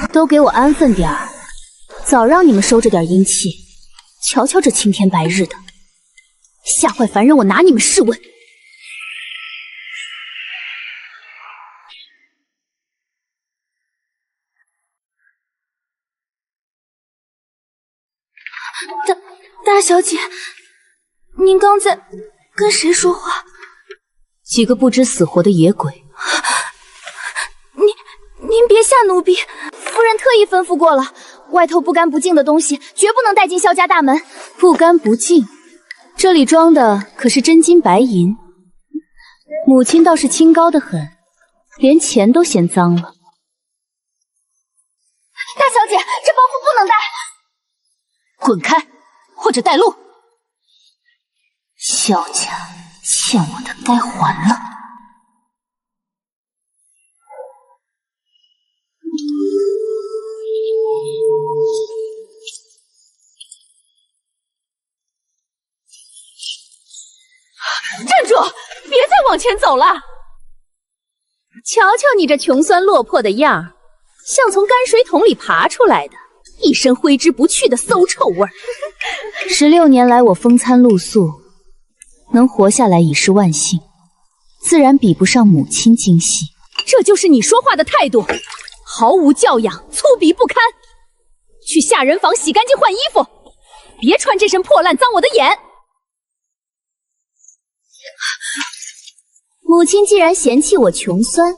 都给我安分点儿，早让你们收着点阴气。瞧瞧这青天白日的，吓坏凡人，我拿你们试问。大小姐，您刚在跟谁说话？几个不知死活的野鬼。您别吓奴婢，夫人特意吩咐过了，外头不干不净的东西绝不能带进萧家大门。不干不净？这里装的可是真金白银。母亲倒是清高得很，连钱都嫌脏了。大小姐，这包袱不能带。滚开，或者带路。萧家欠我的该还了。站住！别再往前走了！瞧瞧你这穷酸落魄的样儿，像从泔水桶里爬出来的，一身挥之不去的馊臭味儿。16年来，我风餐露宿，能活下来已是万幸，自然比不上母亲精细。这就是你说话的态度，毫无教养，粗鄙不堪。去下人房洗干净换衣服，别穿这身破烂脏我的眼。母亲既然嫌弃我穷酸，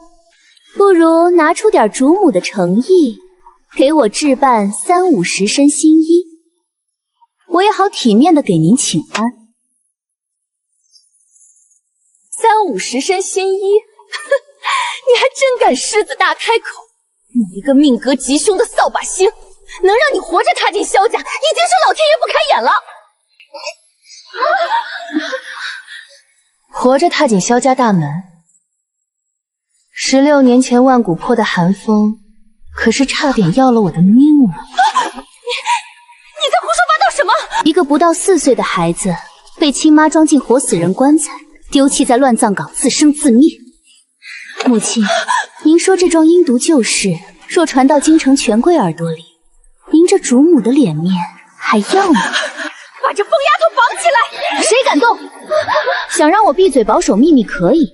不如拿出点主母的诚意，给我置办30-50身新衣，我也好体面的给您请安。30-50身新衣，你还真敢狮子大开口！你一个命格吉凶的扫把星，能让你活着踏进萧家，已经是老天爷不开眼了。活着踏进萧家大门，16年前万古坡的寒风，可是差点要了我的命了。你在胡说八道什么？一个不到4岁的孩子，被亲妈装进活死人棺材，丢弃在乱葬岗，自生自灭。母亲，您说这桩阴毒旧事，若传到京城权贵耳朵里，您这主母的脸面还要吗？把这疯丫头绑起来！谁敢动？想让我闭嘴保守秘密可以，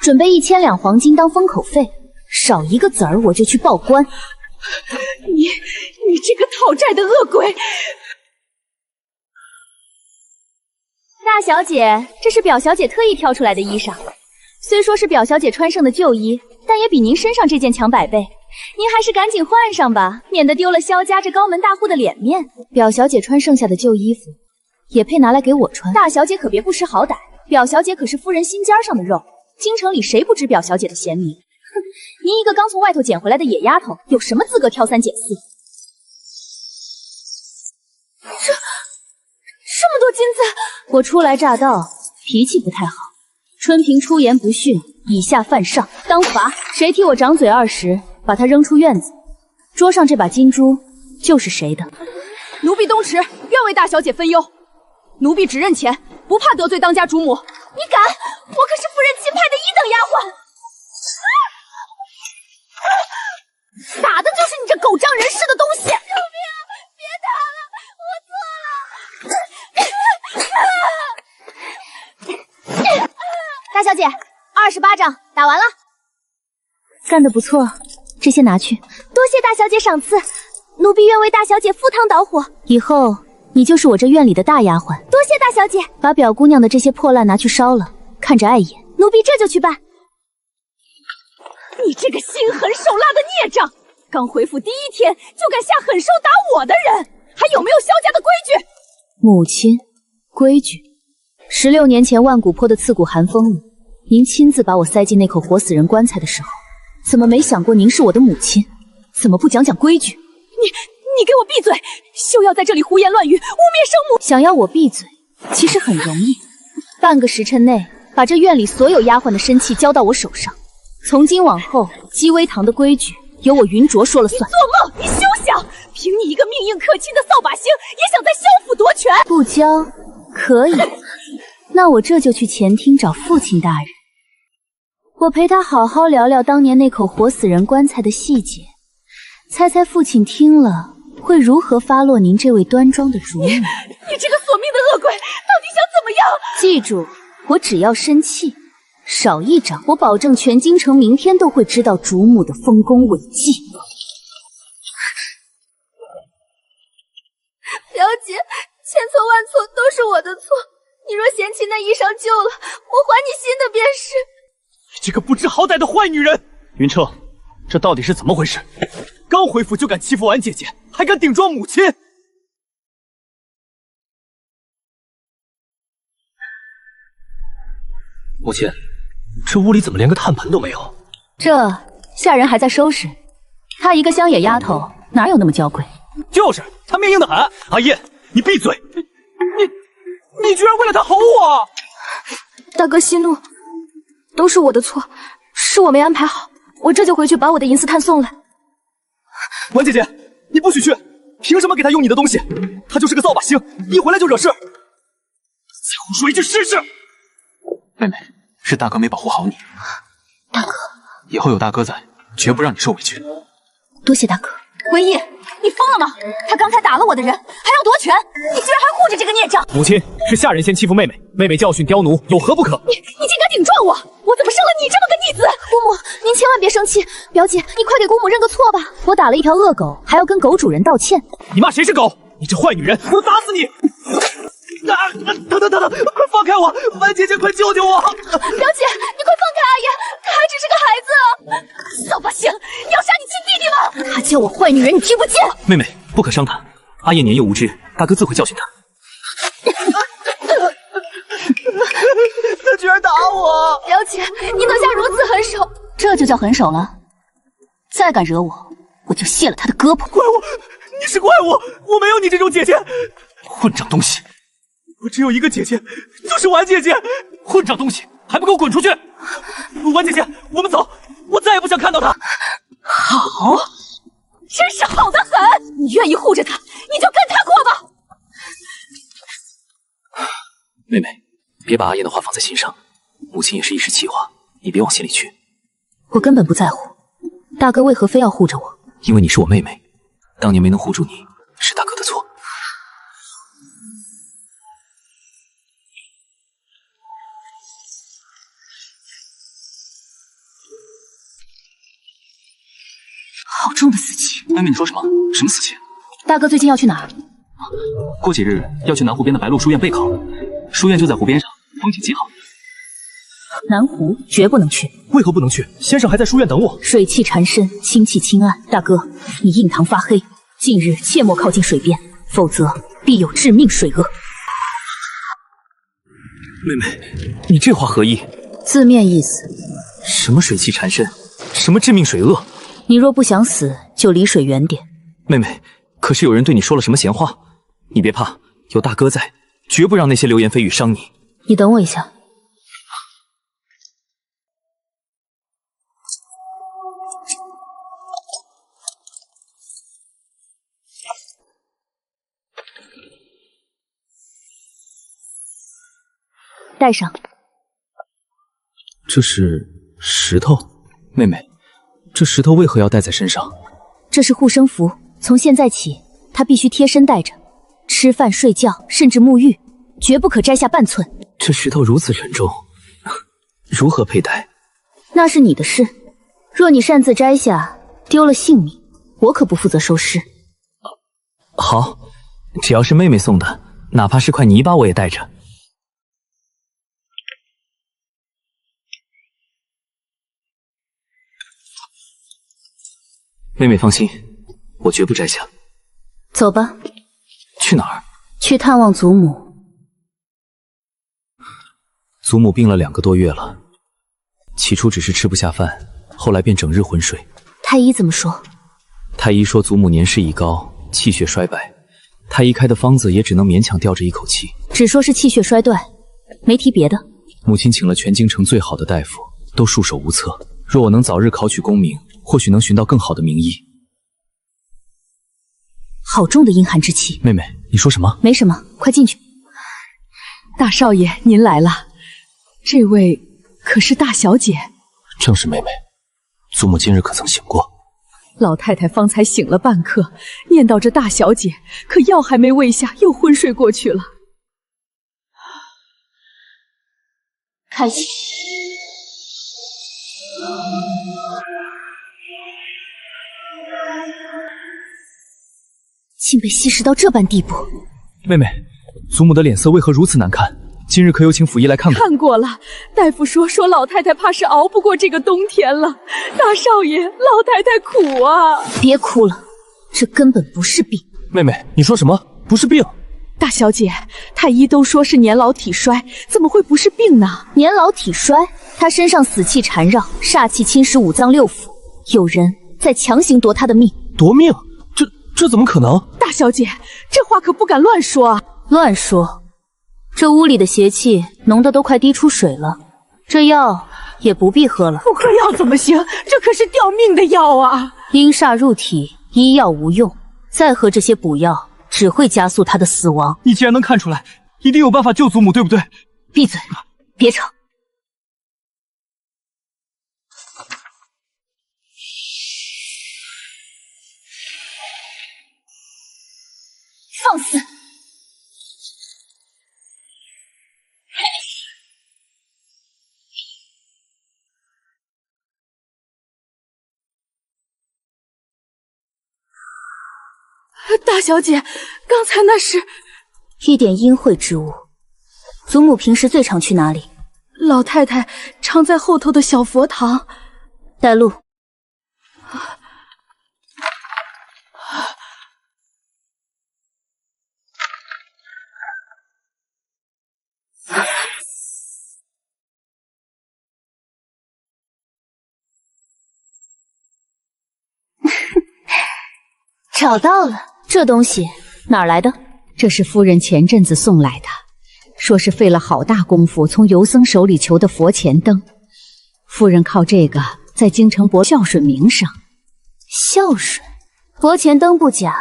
准备1000两黄金当封口费，少一个子儿我就去报官。你这个讨债的恶鬼！大小姐，这是表小姐特意挑出来的衣裳，虽说是表小姐穿剩的旧衣，但也比您身上这件强100倍。您还是赶紧换上吧，免得丢了萧家这高门大户的脸面。表小姐穿剩下的旧衣服，也配拿来给我穿？大小姐可别不识好歹，表小姐可是夫人心尖上的肉，京城里谁不知表小姐的贤名？哼，您一个刚从外头捡回来的野丫头，有什么资格挑3拣4？这么多金子！我初来乍到，脾气不太好。春平出言不逊，以下犯上，当罚。谁替我掌嘴20，把他扔出院子。桌上这把金珠就是谁的？奴婢东池，愿为大小姐分忧。奴婢只认钱，不怕得罪当家主母。你敢？我可是夫人钦派的1等丫鬟。打的就是你这狗仗人势的东西！救命啊！别打了，我错了。大小姐，28掌打完了。干得不错，这些拿去。多谢大小姐赏赐，奴婢愿为大小姐赴汤蹈火。以后你就是我这院里的大丫鬟。多谢大小姐。把表姑娘的这些破烂拿去烧了，看着碍眼。奴婢这就去办。你这个心狠手辣的孽障，刚回府第1天就敢下狠手打我的人，还有没有萧家的规矩？母亲，规矩。16年前万古坡的刺骨寒风里，您亲自把我塞进那口活死人棺材的时候，怎么没想过您是我的母亲？怎么不讲讲规矩？你给我闭嘴！休要在这里胡言乱语，污蔑生母！想要我闭嘴，其实很容易，半个时辰内把这院里所有丫鬟的身契交到我手上。从今往后，姬微堂的规矩由我云卓说了算。你做梦！你休想！凭你一个命硬克亲的扫把星，也想在萧府夺权？不交可以，那我这就去前厅找父亲大人，我陪他好好聊聊当年那口活死人棺材的细节，猜猜父亲听了会如何发落您这位端庄的主母？你这个索命的恶鬼，到底想怎么样？记住，我只要生气，少一掌，我保证全京城明天都会知道主母的丰功伟绩。表姐，千错万错都是我的错。你若嫌弃那衣裳旧了，我还你新的便是。你这个不知好歹的坏女人！云彻，这到底是怎么回事？刚回府就敢欺负婉姐姐，还敢顶撞母亲！母亲，这屋里怎么连个炭盆都没有？这下人还在收拾。她一个乡野丫头，哪有那么娇贵？就是，她命硬得很。阿叶，你闭嘴！你居然为了她吼我！大哥息怒，都是我的错，是我没安排好。我这就回去把我的银丝炭送来。婉姐姐，你不许去！凭什么给她用你的东西？她就是个扫把星，一回来就惹事。再胡说一句试试！妹妹，是大哥没保护好你。大哥，以后有大哥在，绝不让你受委屈。多谢大哥。文义，你疯了吗？他刚才打了我的人，还要夺权，你居然还护着这个孽障！母亲，是下人先欺负妹妹，妹妹教训刁奴，有何不可？你竟敢顶撞我！我怎么生了你这么个逆子？姑母，您千万别生气。表姐，你快给姑母认个错吧。我打了一条恶狗，还要跟狗主人道歉。你骂谁是狗？你这坏女人，我打死你！等，快放开我！婉姐姐，快救救我！表姐，你快放开阿爷，他还只是个孩子。扫把星，你要杀你亲弟弟吗？他叫我坏女人，你听不见？妹妹，不可伤她。阿叶年幼无知，大哥自会教训他。他居然打我！表姐，你怎下如此狠手？这就叫狠手了。再敢惹我，我就卸了他的胳膊。怪我！你是怪我！我没有你这种姐姐！混账东西！我只有一个姐姐，就是婉姐姐。混账东西，还不给我滚出去！婉姐姐，我们走，我再也不想看到她。好，真是好得很！你愿意护着她，你就跟她过吧。妹妹，别把阿燕的话放在心上，母亲也是一时气话，你别往心里去。我根本不在乎，大哥为何非要护着我？因为你是我妹妹，当年没能护住你，是大哥的错。好重的死气！妹妹，你说什么？什么死气？大哥最近要去哪儿？过几日要去南湖边的白鹿书院备考，书院就在湖边上，风景极好。南湖绝不能去。为何不能去？先生还在书院等我。水气缠身，清气清暗。大哥，你印堂发黑，近日切莫靠近水边，否则必有致命水厄。妹妹，你这话何意？字面意思。什么水气缠身？什么致命水厄？你若不想死，就离水远点。妹妹，可是有人对你说了什么闲话？你别怕，有大哥在，绝不让那些流言蜚语伤你。你等我一下。带上。这是石头？妹妹，这石头为何要带在身上？这是护身符，从现在起，他必须贴身带着，吃饭、睡觉，甚至沐浴，绝不可摘下半寸。这石头如此沉重，如何佩戴？那是你的事。若你擅自摘下，丢了性命，我可不负责收尸。好，只要是妹妹送的，哪怕是块泥巴我也带着。妹妹放心，我绝不摘下。走吧。去哪儿？去探望祖母。祖母病了2个多月了，起初只是吃不下饭，后来便整日昏睡。太医怎么说？太医说祖母年事已高，气血衰败，太医开的方子也只能勉强吊着一口气。只说是气血衰断，没提别的。母亲请了全京城最好的大夫，都束手无策。若我能早日考取功名，或许能寻到更好的名医。好重的阴寒之气。妹妹，你说什么？没什么，快进去。大少爷，您来了。这位可是大小姐？正是妹妹。祖母今日可曾醒过？老太太方才醒了半刻，念叨着大小姐，可药还没喂下，又昏睡过去了。开启。竟被稀释到这般地步。妹妹，祖母的脸色为何如此难看？今日可有请府医来看过？看过了，大夫说老太太怕是熬不过这个冬天了。大少爷，老太太苦啊！别哭了，这根本不是病。妹妹，你说什么？不是病？大小姐，太医都说是年老体衰，怎么会不是病呢？年老体衰，他身上死气缠绕，煞气侵蚀五脏六腑，有人在强行夺他的命。夺命？这怎么可能？大小姐，这话可不敢乱说啊！乱说。这屋里的邪气浓得都快滴出水了，这药也不必喝了。不喝药怎么行？这可是吊命的药啊！阴煞入体，医药无用，再喝这些补药，只会加速他的死亡。你既然能看出来，一定有办法救祖母，对不对？闭嘴，别吵。放肆！大小姐，刚才那是一点阴晦之物。祖母平时最常去哪里？老太太常在后头的小佛堂。带路。找到了，这东西哪儿来的？这是夫人前阵子送来的，说是费了好大功夫从游僧手里求的佛前灯。夫人靠这个在京城博孝顺名声。孝顺？佛前灯不假，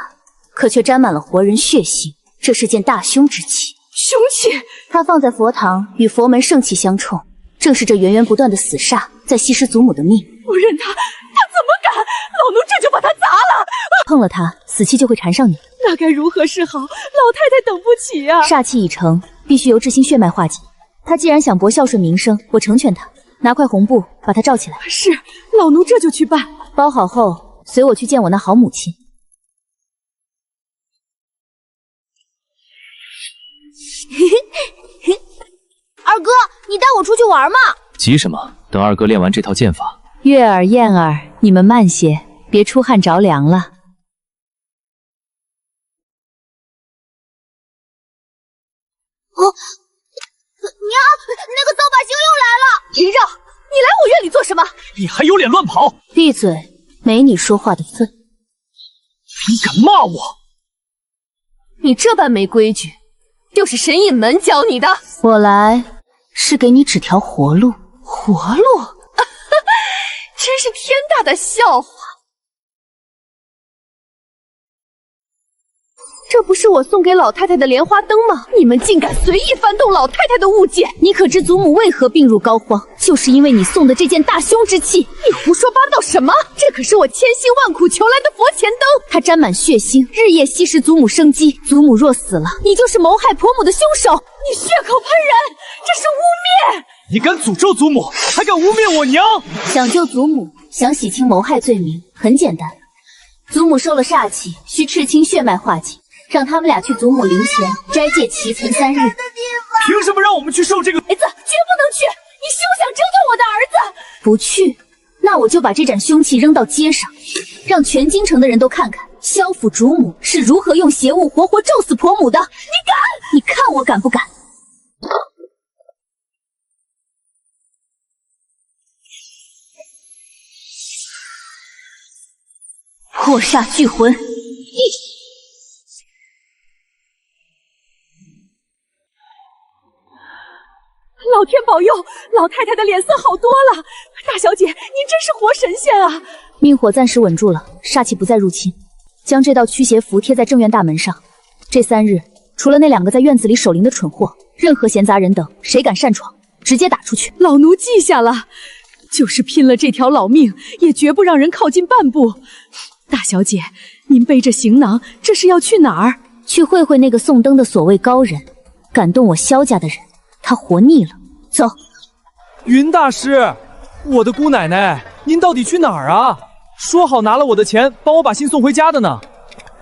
可却沾满了活人血腥，这是件大凶之气。凶器？它放在佛堂，与佛门圣气相冲，正是这源源不断的死煞在吸食祖母的命。夫人她怎么敢？老奴这就把她砸了！碰了它，死气就会缠上你。那该如何是好？老太太等不起啊！煞气已成，必须由至心血脉化解。他既然想博孝顺名声，我成全他。拿块红布把他罩起来。是，老奴这就去办。包好后，随我去见我那好母亲。二哥，你带我出去玩嘛？急什么？等二哥练完这套剑法。月儿、燕儿，你们慢些，别出汗着凉了。哦，娘，那个扫把星又来了！林绕，你来我院里做什么？你还有脸乱跑？闭嘴，没你说话的份。你敢骂我？你这般没规矩，又是神隐门教你的？我来是给你指条活路。活路？真是天大的笑话！这不是我送给老太太的莲花灯吗？你们竟敢随意翻动老太太的物件！你可知祖母为何病入膏肓？就是因为你送的这件大凶之气！你胡说八道什么？这可是我千辛万苦求来的佛前灯，它沾满血腥，日夜吸食祖母生机。祖母若死了，你就是谋害婆母的凶手！你血口喷人，这是污蔑！你敢诅咒祖母，还敢污蔑我娘！想救祖母，想洗清谋害罪名，很简单。祖母受了煞气，需赤清血脉化解。让他们俩去祖母灵前斋戒祈存3日。凭什么让我们去受这个？孩子，绝不能去！你休想折腾我的儿子！不去，那我就把这盏凶器扔到街上，让全京城的人都看看萧府主母是如何用邪物活活咒死婆母的。你敢？你看我敢不敢？破煞聚魂！老天保佑，老太太的脸色好多了。大小姐，您真是活神仙啊！命火暂时稳住了，煞气不再入侵。将这道驱邪符贴在正院大门上。这3日，除了那2个在院子里守灵的蠢货，任何闲杂人等，谁敢擅闯，直接打出去。老奴记下了。就是拼了这条老命，也绝不让人靠近半步。大小姐，您背着行囊，这是要去哪儿？去会会那个送灯的所谓高人，感动我萧家的人，他活腻了。走。云大师，我的姑奶奶，您到底去哪儿啊？说好拿了我的钱，帮我把信送回家的呢。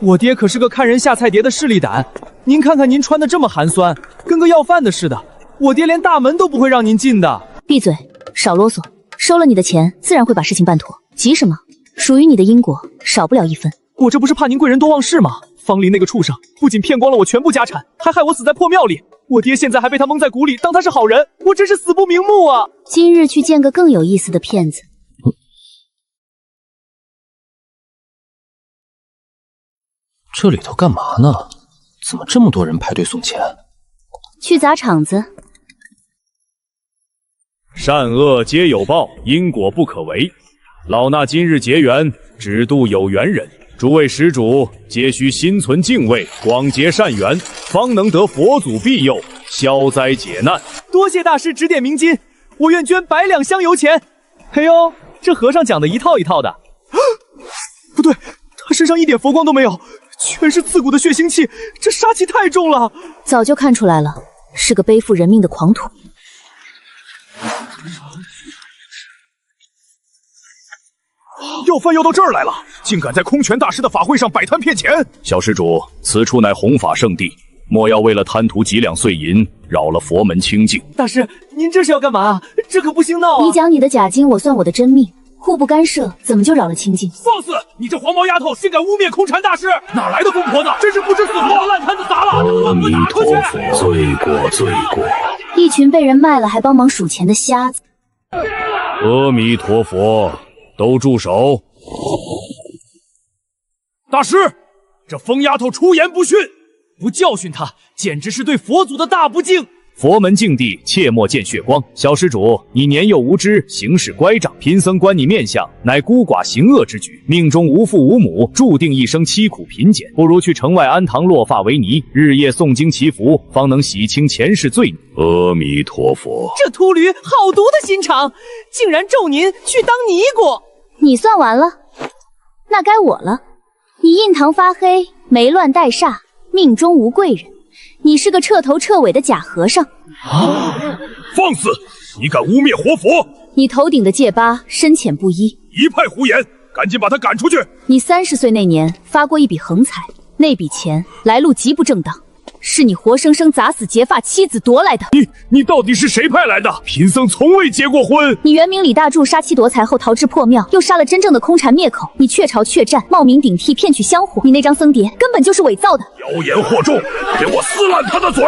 我爹可是个看人下菜碟的势利胆，您看看您穿的这么寒酸，跟个要饭的似的，我爹连大门都不会让您进的。闭嘴，少啰嗦。收了你的钱，自然会把事情办妥，急什么？属于你的因果少不了1分。我这不是怕您贵人多忘事吗？方林那个畜生不仅骗光了我全部家产，还害我死在破庙里。我爹现在还被他蒙在鼓里，当他是好人，我真是死不瞑目啊！今日去见个更有意思的骗子。这里头干嘛呢？怎么这么多人排队送钱？去砸场子。善恶皆有报，因果不可违。老衲今日结缘，只渡有缘人。诸位施主皆需心存敬畏，广结善缘，方能得佛祖庇佑，消灾解难。多谢大师指点迷津，我愿捐100两香油钱。哎呦，这和尚讲的一套一套的。不对，他身上一点佛光都没有，全是刺骨的血腥气，这杀气太重了。早就看出来了，是个背负人命的狂徒。要饭要到这儿来了，竟敢在空拳大师的法会上摆摊骗钱！小施主，此处乃弘法圣地，莫要为了贪图几两碎银，扰了佛门清净。大师，您这是要干嘛？这可不行闹啊！你讲你的假经，我算我的真命，互不干涉，怎么就扰了清净？放肆！你这黄毛丫头，竟敢污蔑空禅大师！哪来的疯婆子？真是不知死活，把烂摊子砸了！阿弥陀佛，罪过罪过！一群被人卖了还帮忙数钱的瞎子！阿弥陀佛，都住手！大师，这疯丫头出言不逊，不教训她，简直是对佛祖的大不敬。佛门净地，切莫见血光。小施主，你年幼无知，行事乖张，贫僧观你面相，乃孤寡行恶之举，命中无父无母，注定一生凄苦贫贱，不如去城外安堂落发为尼，日夜诵经祈福，方能洗清前世罪孽。阿弥陀佛。这秃驴好毒的心肠，竟然咒您去当尼姑。你算完了，那该我了。你印堂发黑，没乱带煞，命中无贵人。你是个彻头彻尾的假和尚！放肆！你敢污蔑活佛！你头顶的戒疤深浅不一，一派胡言！赶紧把他赶出去！你30岁那年发过一笔横财，那笔钱来路极不正当，是你活生生砸死结发妻子夺来的。你到底是谁派来的？贫僧从未结过婚。你原名李大柱，杀妻夺财后逃至破庙，又杀了真正的空禅灭口。你雀巢雀战，冒名顶替，骗取香火。你那张僧牒根本就是伪造的。妖言惑众，给我撕烂他的嘴！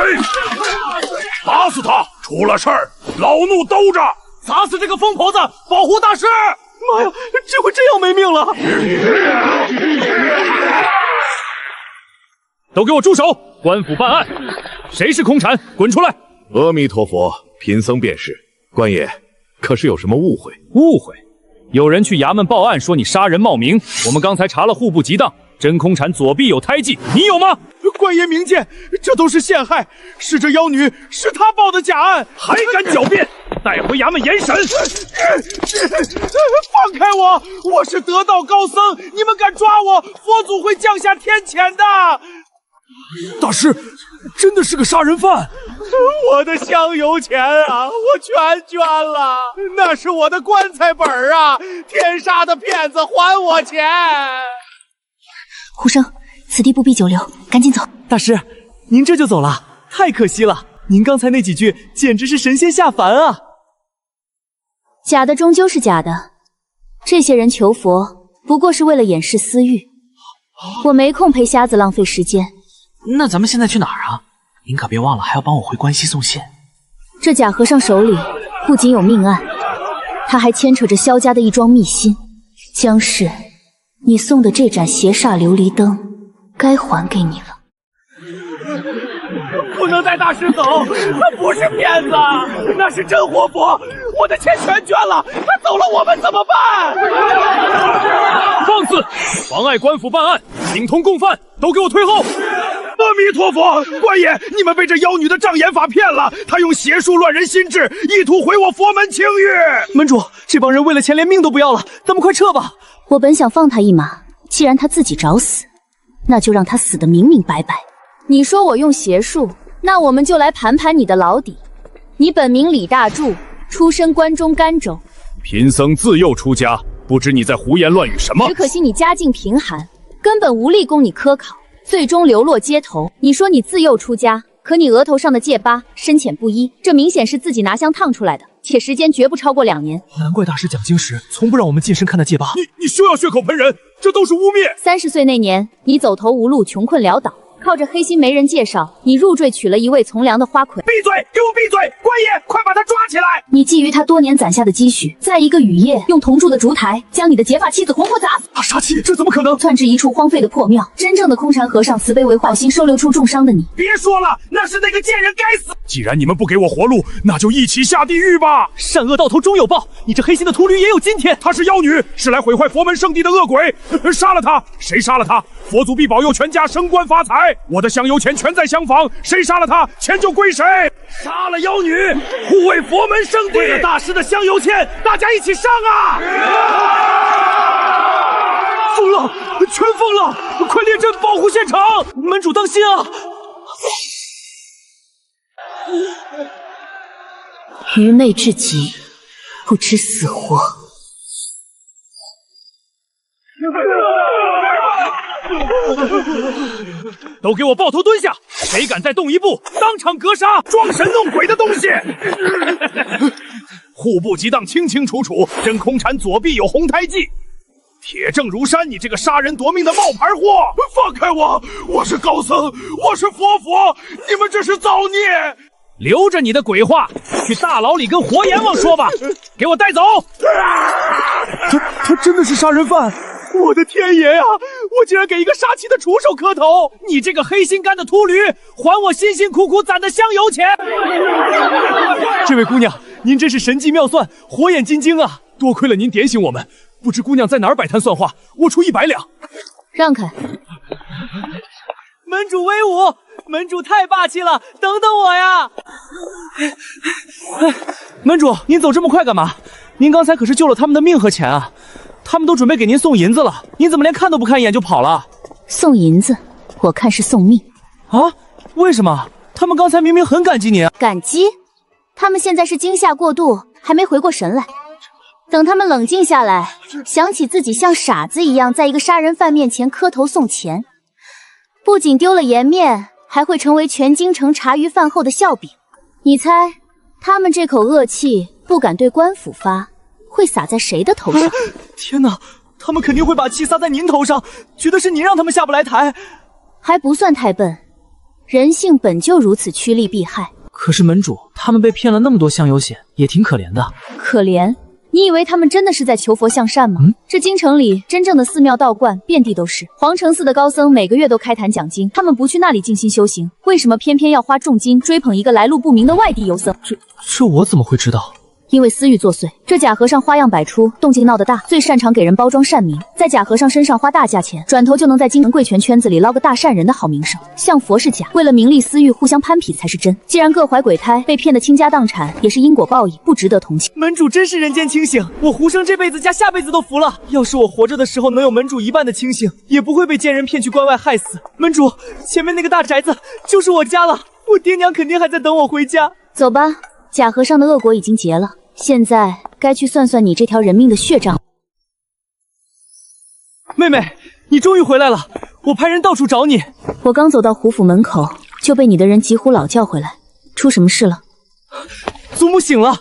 打死他！出了事儿，老怒兜着！砸死这个疯婆子，保护大师！妈呀，这回真要没命了！都给我住手！官府办案，谁是空禅？滚出来！阿弥陀佛，贫僧便是。官爷，可是有什么误会？误会？有人去衙门报案说你杀人冒名，我们刚才查了户部籍档，真空禅左臂有胎记，你有吗？官爷明鉴，这都是陷害，是这妖女是他报的假案，还敢狡辩？带回衙门严审！放开我！我是得道高僧，你们敢抓我，佛祖会降下天谴的！大师，真的是个杀人犯！我的香油钱啊，我全捐了，那是我的棺材本啊！天杀的骗子，还我钱！胡生，此地不必久留，赶紧走。大师，您这就走了，太可惜了！您刚才那几句简直是神仙下凡啊！假的终究是假的，这些人求佛不过是为了掩饰私欲，我没空陪瞎子浪费时间。那咱们现在去哪儿啊？您可别忘了还要帮我回关西送信。这假和尚手里不仅有命案，他还牵扯着萧家的一桩密心。江氏，你送的这盏邪煞琉璃灯该还给你了。不能带大师走，他不是骗子，那是真活佛，我的钱全捐了，他走了我们怎么办？放肆！妨碍官府办案，形同共犯，都给我退后！阿弥陀佛，官爷，你们被这妖女的障眼法骗了，她用邪术乱人心智，意图毁我佛门清誉。门主，这帮人为了钱连命都不要了，咱们快撤吧。我本想放他一马，既然他自己找死，那就让他死得明明白白。你说我用邪术，那我们就来盘盘你的老底。你本名李大柱，出身关中甘州，贫僧自幼出家，不知你在胡言乱语什么？只可惜你家境贫寒，根本无力供你科考，最终流落街头。你说你自幼出家，可你额头上的戒疤深浅不一，这明显是自己拿香烫出来的，且时间绝不超过2年。难怪大师讲经时从不让我们近身看那戒疤。你休要血口喷人，这都是污蔑。30岁那年，你走投无路，穷困潦倒，靠着黑心媒人介绍，你入赘娶了一位从良的花魁。闭嘴！给我闭嘴！官爷，快把他抓起来！你觊觎他多年攒下的积蓄，在一个雨夜，用铜铸的烛台将你的结发妻子活活砸死。杀气，这怎么可能？窜至一处荒废的破庙，真正的空禅和尚慈悲为怀，好心收留处重伤的你。别说了，那是那个贱人该死！既然你们不给我活路，那就一起下地狱吧！善恶到头终有报，你这黑心的秃驴也有今天。她是妖女，是来毁坏佛门圣地的恶鬼，杀了她！谁杀了她？佛祖必保佑全家升官发财。我的香油钱全在厢房，谁杀了她，钱就归谁。杀了妖女，护卫佛门圣地。为了大师的香油钱，大家一起上啊！疯了，全疯了！快列阵保护现场！门主当心啊！愚昧至极，不知死活。都给我抱头蹲下！谁敢再动一步，当场格杀！装神弄鬼的东西！户部急当清清楚楚，真空禅左臂有红胎记，铁证如山！你这个杀人夺命的冒牌货！放开我！我是高僧，我是佛佛，你们这是造孽！留着你的鬼话，去大牢里跟活阎王说吧！给我带走！他真的是杀人犯！我的天爷呀！我竟然给一个杀气的畜生磕头！你这个黑心肝的秃驴，还我辛辛苦苦攒的香油钱！这位姑娘，您真是神机妙算，火眼金睛啊！多亏了您点醒我们，不知姑娘在哪儿摆摊算话，我出100两。让开！门主威武！门主太霸气了！等等我呀！门主，您走这么快干嘛？您刚才可是救了他们的命和钱啊！他们都准备给您送银子了，您怎么连看都不看一眼就跑了？送银子，我看是送命。啊？为什么？他们刚才明明很感激您。感激？他们现在是惊吓过度，还没回过神来。等他们冷静下来，想起自己像傻子一样在一个杀人犯面前磕头送钱，不仅丢了颜面，还会成为全京城茶余饭后的笑柄。你猜，他们这口恶气不敢对官府发，会撒在谁的头上？天哪，他们肯定会把气撒在您头上，觉得是您让他们下不来台。还不算太笨，人性本就如此趋利避害。可是门主，他们被骗了那么多香油钱，也挺可怜的。可怜？你以为他们真的是在求佛向善吗？这京城里真正的寺庙道观遍地都是，皇城寺的高僧每个月都开坛讲经，他们不去那里静心修行，为什么偏偏要花重金追捧一个来路不明的外地游僧？这我怎么会知道？因为私欲作祟，这假和尚花样百出，动静闹得大，最擅长给人包装善名，在假和尚身上花大价钱，转头就能在京城贵权圈子里捞个大善人的好名声。像佛是假，为了名利私欲互相攀比才是真。既然各怀鬼胎，被骗得倾家荡产，也是因果报应，不值得同情。门主真是人间清醒，我胡生这辈子加下辈子都服了。要是我活着的时候能有门主一半的清醒，也不会被奸人骗去关外害死。门主，前面那个大宅子就是我家了，我爹娘肯定还在等我回家。走吧，假和尚的恶果已经结了。现在该去算算你这条人命的血账。妹妹，你终于回来了，我派人到处找你。我刚走到胡府门口，就被你的人急呼老叫回来，出什么事了？祖母醒了，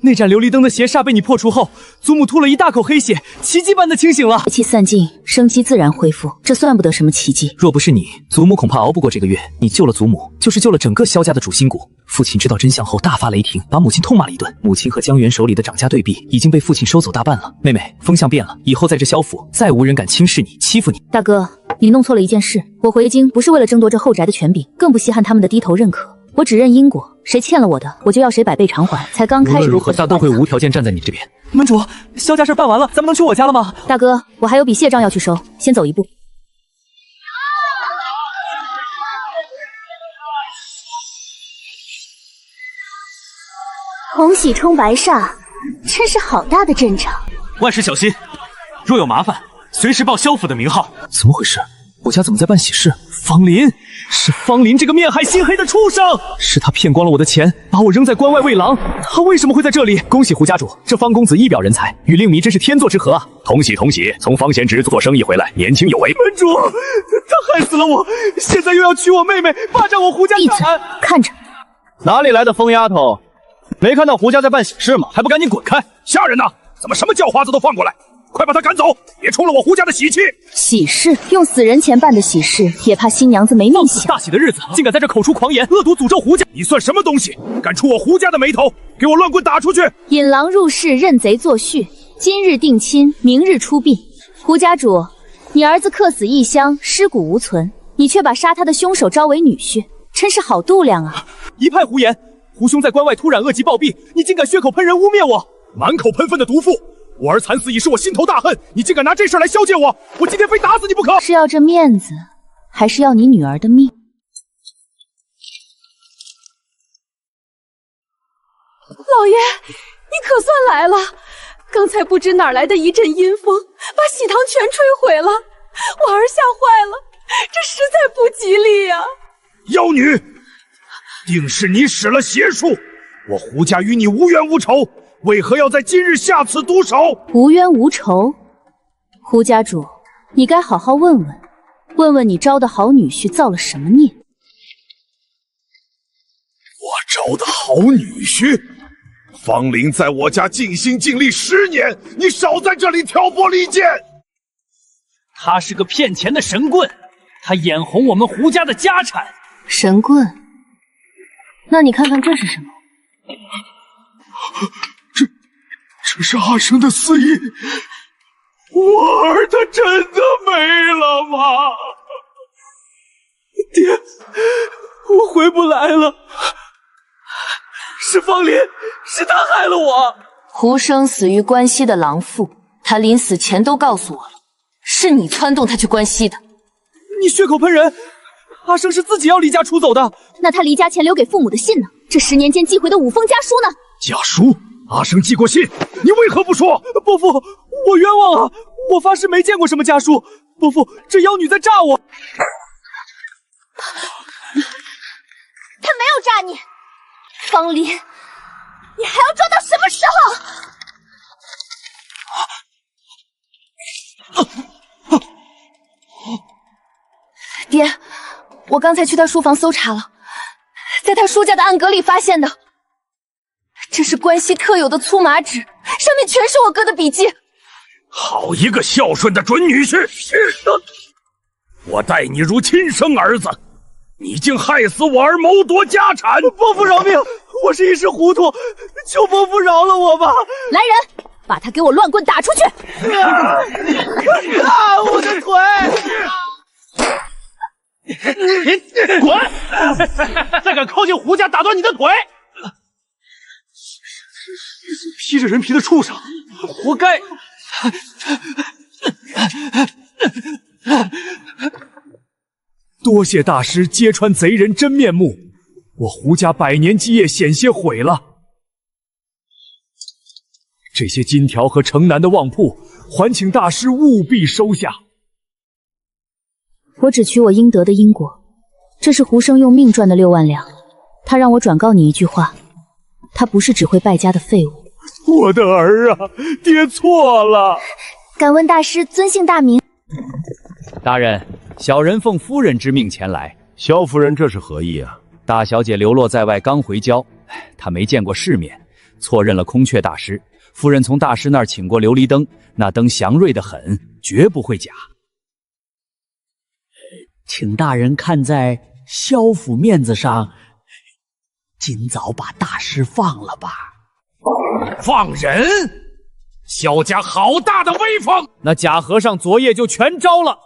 那盏琉璃灯的邪煞被你破除后，祖母吐了一大口黑血，奇迹般的清醒了。血气散尽，生机自然恢复，这算不得什么奇迹。若不是你，祖母恐怕熬不过这个月。你救了祖母，就是救了整个萧家的主心骨。父亲知道真相后大发雷霆，把母亲痛骂了一顿。母亲和江源手里的掌家对臂已经被父亲收走大半了。妹妹，风向变了，以后在这萧府再无人敢轻视你、欺负你。大哥，你弄错了一件事。我回京不是为了争夺这后宅的权柄，更不稀罕他们的低头认可。我只认因果，谁欠了我的，我就要谁百倍偿还。才刚开始，无论如何，大都会无条件站在你这边。门主，萧家事办完了，咱们能去我家了吗？大哥，我还有笔谢账要去收，先走一步。红喜冲白煞，真是好大的阵仗。万事小心，若有麻烦，随时报萧府的名号。怎么回事？我家怎么在办喜事？方林，是方林这个面海心黑的畜生！是他骗光了我的钱，把我扔在关外喂狼。他为什么会在这里？恭喜胡家主，这方公子一表人才，与令迷真是天作之合啊！同喜同喜，从方贤侄做生意回来，年轻有为。门主，他害死了我，现在又要娶我妹妹，霸占我胡家产。看着，哪里来的疯丫头？没看到胡家在办喜事吗？还不赶紧滚开！下人呢？怎么什么叫花子都放过来？快把他赶走，别冲了我胡家的喜气！喜事用死人钱办的喜事，也怕新娘子没命享。大喜的日子，竟敢在这口出狂言，恶毒诅咒胡家！你算什么东西？敢触我胡家的眉头，给我乱棍打出去！引狼入室，认贼作序。今日定亲，明日出殡。胡家主，你儿子客死异乡，尸骨无存，你却把杀他的凶手招为女婿，真是好度量啊！一派胡言！胡兄在关外突然恶疾暴毙，你竟敢血口喷人，污蔑我！满口喷粪的毒妇！我儿惨死已是我心头大恨，你竟敢拿这事来消解我！我今天非打死你不可！是要这面子，还是要你女儿的命？老爷，你可算来了！刚才不知哪来的一阵阴风，把喜堂全吹毁了，我儿吓坏了，这实在不吉利呀！妖女，定是你使了邪术！我胡家与你无冤无仇，为何要在今日下此毒手？无冤无仇，胡家主，你该好好问问，问问你招的好女婿造了什么孽？我招的好女婿？方林在我家尽心尽力10年，你少在这里挑拨离间！他是个骗钱的神棍，他眼红我们胡家的家产。神棍？那你看看这是什么？这是阿生的私印，我儿他真的没了吗？爹，我回不来了，是方林，是他害了我。胡生死于关西的狼妇，他临死前都告诉我了，是你撺动他去关西的。你血口喷人，阿生是自己要离家出走的。那他离家前留给父母的信呢？这10年间寄回的5封家书呢？家书？阿生寄过信，你为何不说？伯父，我冤枉啊！我发誓没见过什么家书。伯父，这妖女在诈我。他没有诈你，方林，你还要装到什么时候？爹，我刚才去他书房搜查了，在他书架的暗格里发现的。这是关西特有的粗麻纸，上面全是我哥的笔记。好一个孝顺的准女婿！我待你如亲生儿子，你竟害死我儿，谋夺家产！伯父饶命，我是一时糊涂，求伯父饶了我吧！来人，把他给我乱棍打出去！啊！我的腿！滚！再敢靠近胡家，打断你的腿！披着人皮的畜生，活该！多谢大师揭穿贼人真面目，我胡家100年基业险些毁了。这些金条和城南的旺铺，还请大师务必收下。我只取我应得的因果，这是胡生用命赚的6万两，他让我转告你一句话，他不是只会败家的废物。我的儿啊，爹错了。敢问大师尊姓大名？大人，小人奉夫人之命前来。萧夫人这是何意啊？大小姐流落在外，刚回郊，她没见过世面，错认了空雀大师。夫人从大师那儿请过琉璃灯，那灯祥瑞得很，绝不会假。请大人看在萧府面子上，今早把大师放了吧。放人！萧家好大的威风！那假和尚昨夜就全招了。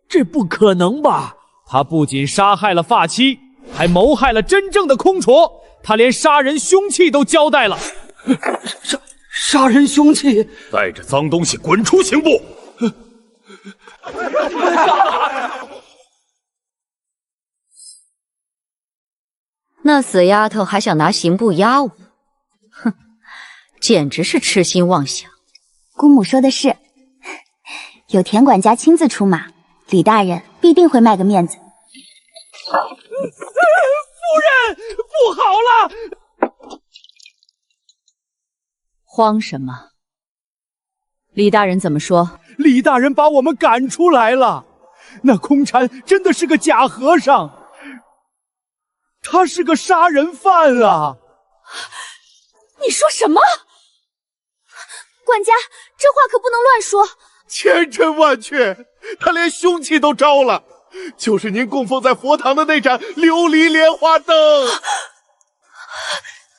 这不可能吧？他不仅杀害了发妻，还谋害了真正的空镯，他连杀人凶器都交代了。杀人凶器！带着脏东西滚出刑部！那死丫头还想拿刑部压我，哼，简直是痴心妄想。姑母说的是，有田管家亲自出马，李大人必定会卖个面子。夫人，不好了！慌什么？李大人怎么说？李大人把我们赶出来了。那空禅真的是个假和尚，他是个杀人犯啊！你说什么？管家，这话可不能乱说。千真万确，他连凶器都招了，就是您供奉在佛堂的那盏琉璃莲花灯。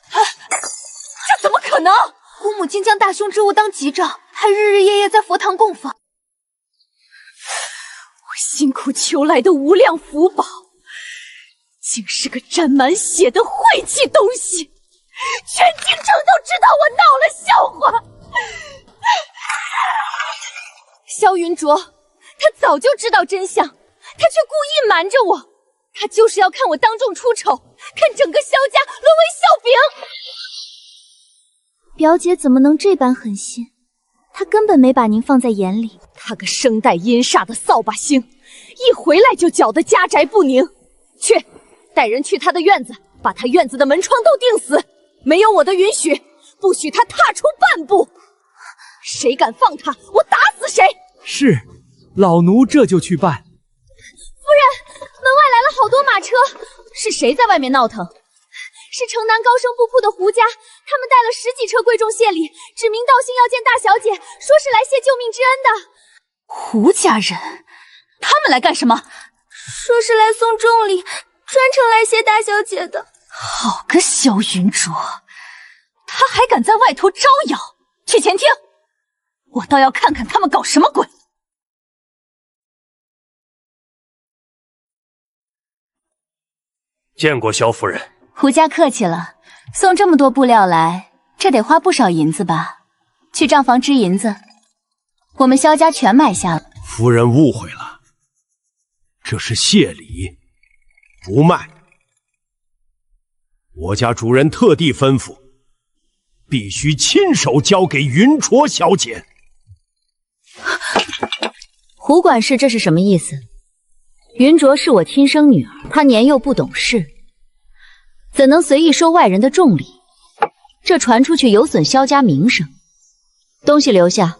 这怎么可能？姑母竟将大凶之物当吉兆，还日日夜夜在佛堂供奉。我辛苦求来的无量福宝，竟是个沾满血的晦气东西！全京城都知道我闹了笑话。萧云卓，他早就知道真相，他却故意瞒着我，他就是要看我当众出丑，看整个萧家沦为笑柄。表姐怎么能这般狠心？她根本没把您放在眼里。他个生带阴煞的扫把星，一回来就搅得家宅不宁。去，带人去他的院子，把他院子的门窗都钉死，没有我的允许，不许他踏出半步。谁敢放他，我打死谁！是，老奴这就去办。夫人，门外来了好多马车，是谁在外面闹腾？是城南高升布铺的胡家，他们带了10几车贵重谢礼，指名道姓要见大小姐，说是来谢救命之恩的。胡家人，他们来干什么？说是来送重礼，专程来谢大小姐的。好个萧云卓，他还敢在外头招摇！去前厅，我倒要看看他们搞什么鬼！见过萧夫人。胡家客气了，送这么多布料来，这得花不少银子吧？去账房支银子，我们萧家全买下了。夫人误会了，这是谢礼，不卖。我家主人特地吩咐，必须亲手交给云卓小姐。胡管事这是什么意思？云卓是我亲生女儿，她年幼不懂事，怎能随意收外人的重礼？这传出去有损萧家名声。东西留下，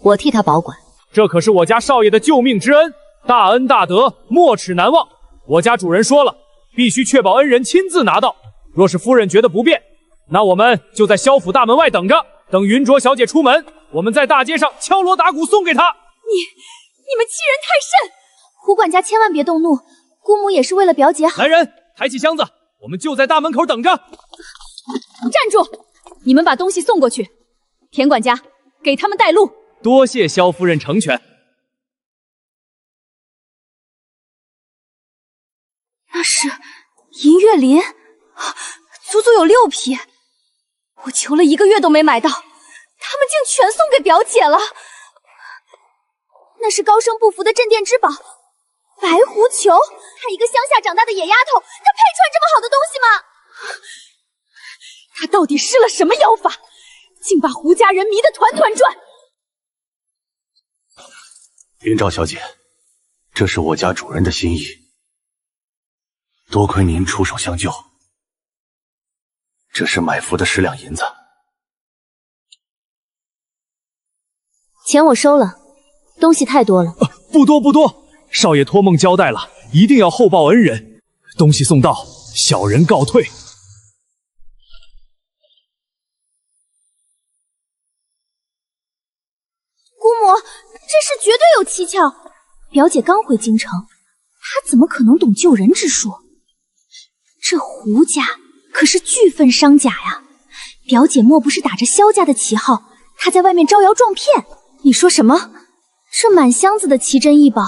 我替她保管。这可是我家少爷的救命之恩，大恩大德，没齿难忘。我家主人说了，必须确保恩人亲自拿到。若是夫人觉得不便，那我们就在萧府大门外等着，等云卓小姐出门，我们在大街上敲锣打鼓送给她。你们欺人太甚！胡管家千万别动怒，姑母也是为了表姐好。来人，抬起箱子，我们就在大门口等着。站住！你们把东西送过去。田管家，给他们带路。多谢萧夫人成全。那是银月林，足足有6匹。我求了1个月都没买到，他们竟全送给表姐了。那是高升不服的镇店之宝，白狐球。她一个乡下长大的野丫头，她配穿这么好的东西吗？她到底施了什么妖法，竟把胡家人迷得团团转？云昭小姐，这是我家主人的心意，多亏您出手相救。这是买符的10两银子，钱我收了，东西太多了。不多不多，少爷托梦交代了，一定要厚报恩人。东西送到，小人告退。姑母，这事绝对有蹊跷。表姐刚回京城，她怎么可能懂救人之术？这胡家可是巨份商贾呀！表姐莫不是打着萧家的旗号，她在外面招摇撞骗？你说什么？这满箱子的奇珍异宝，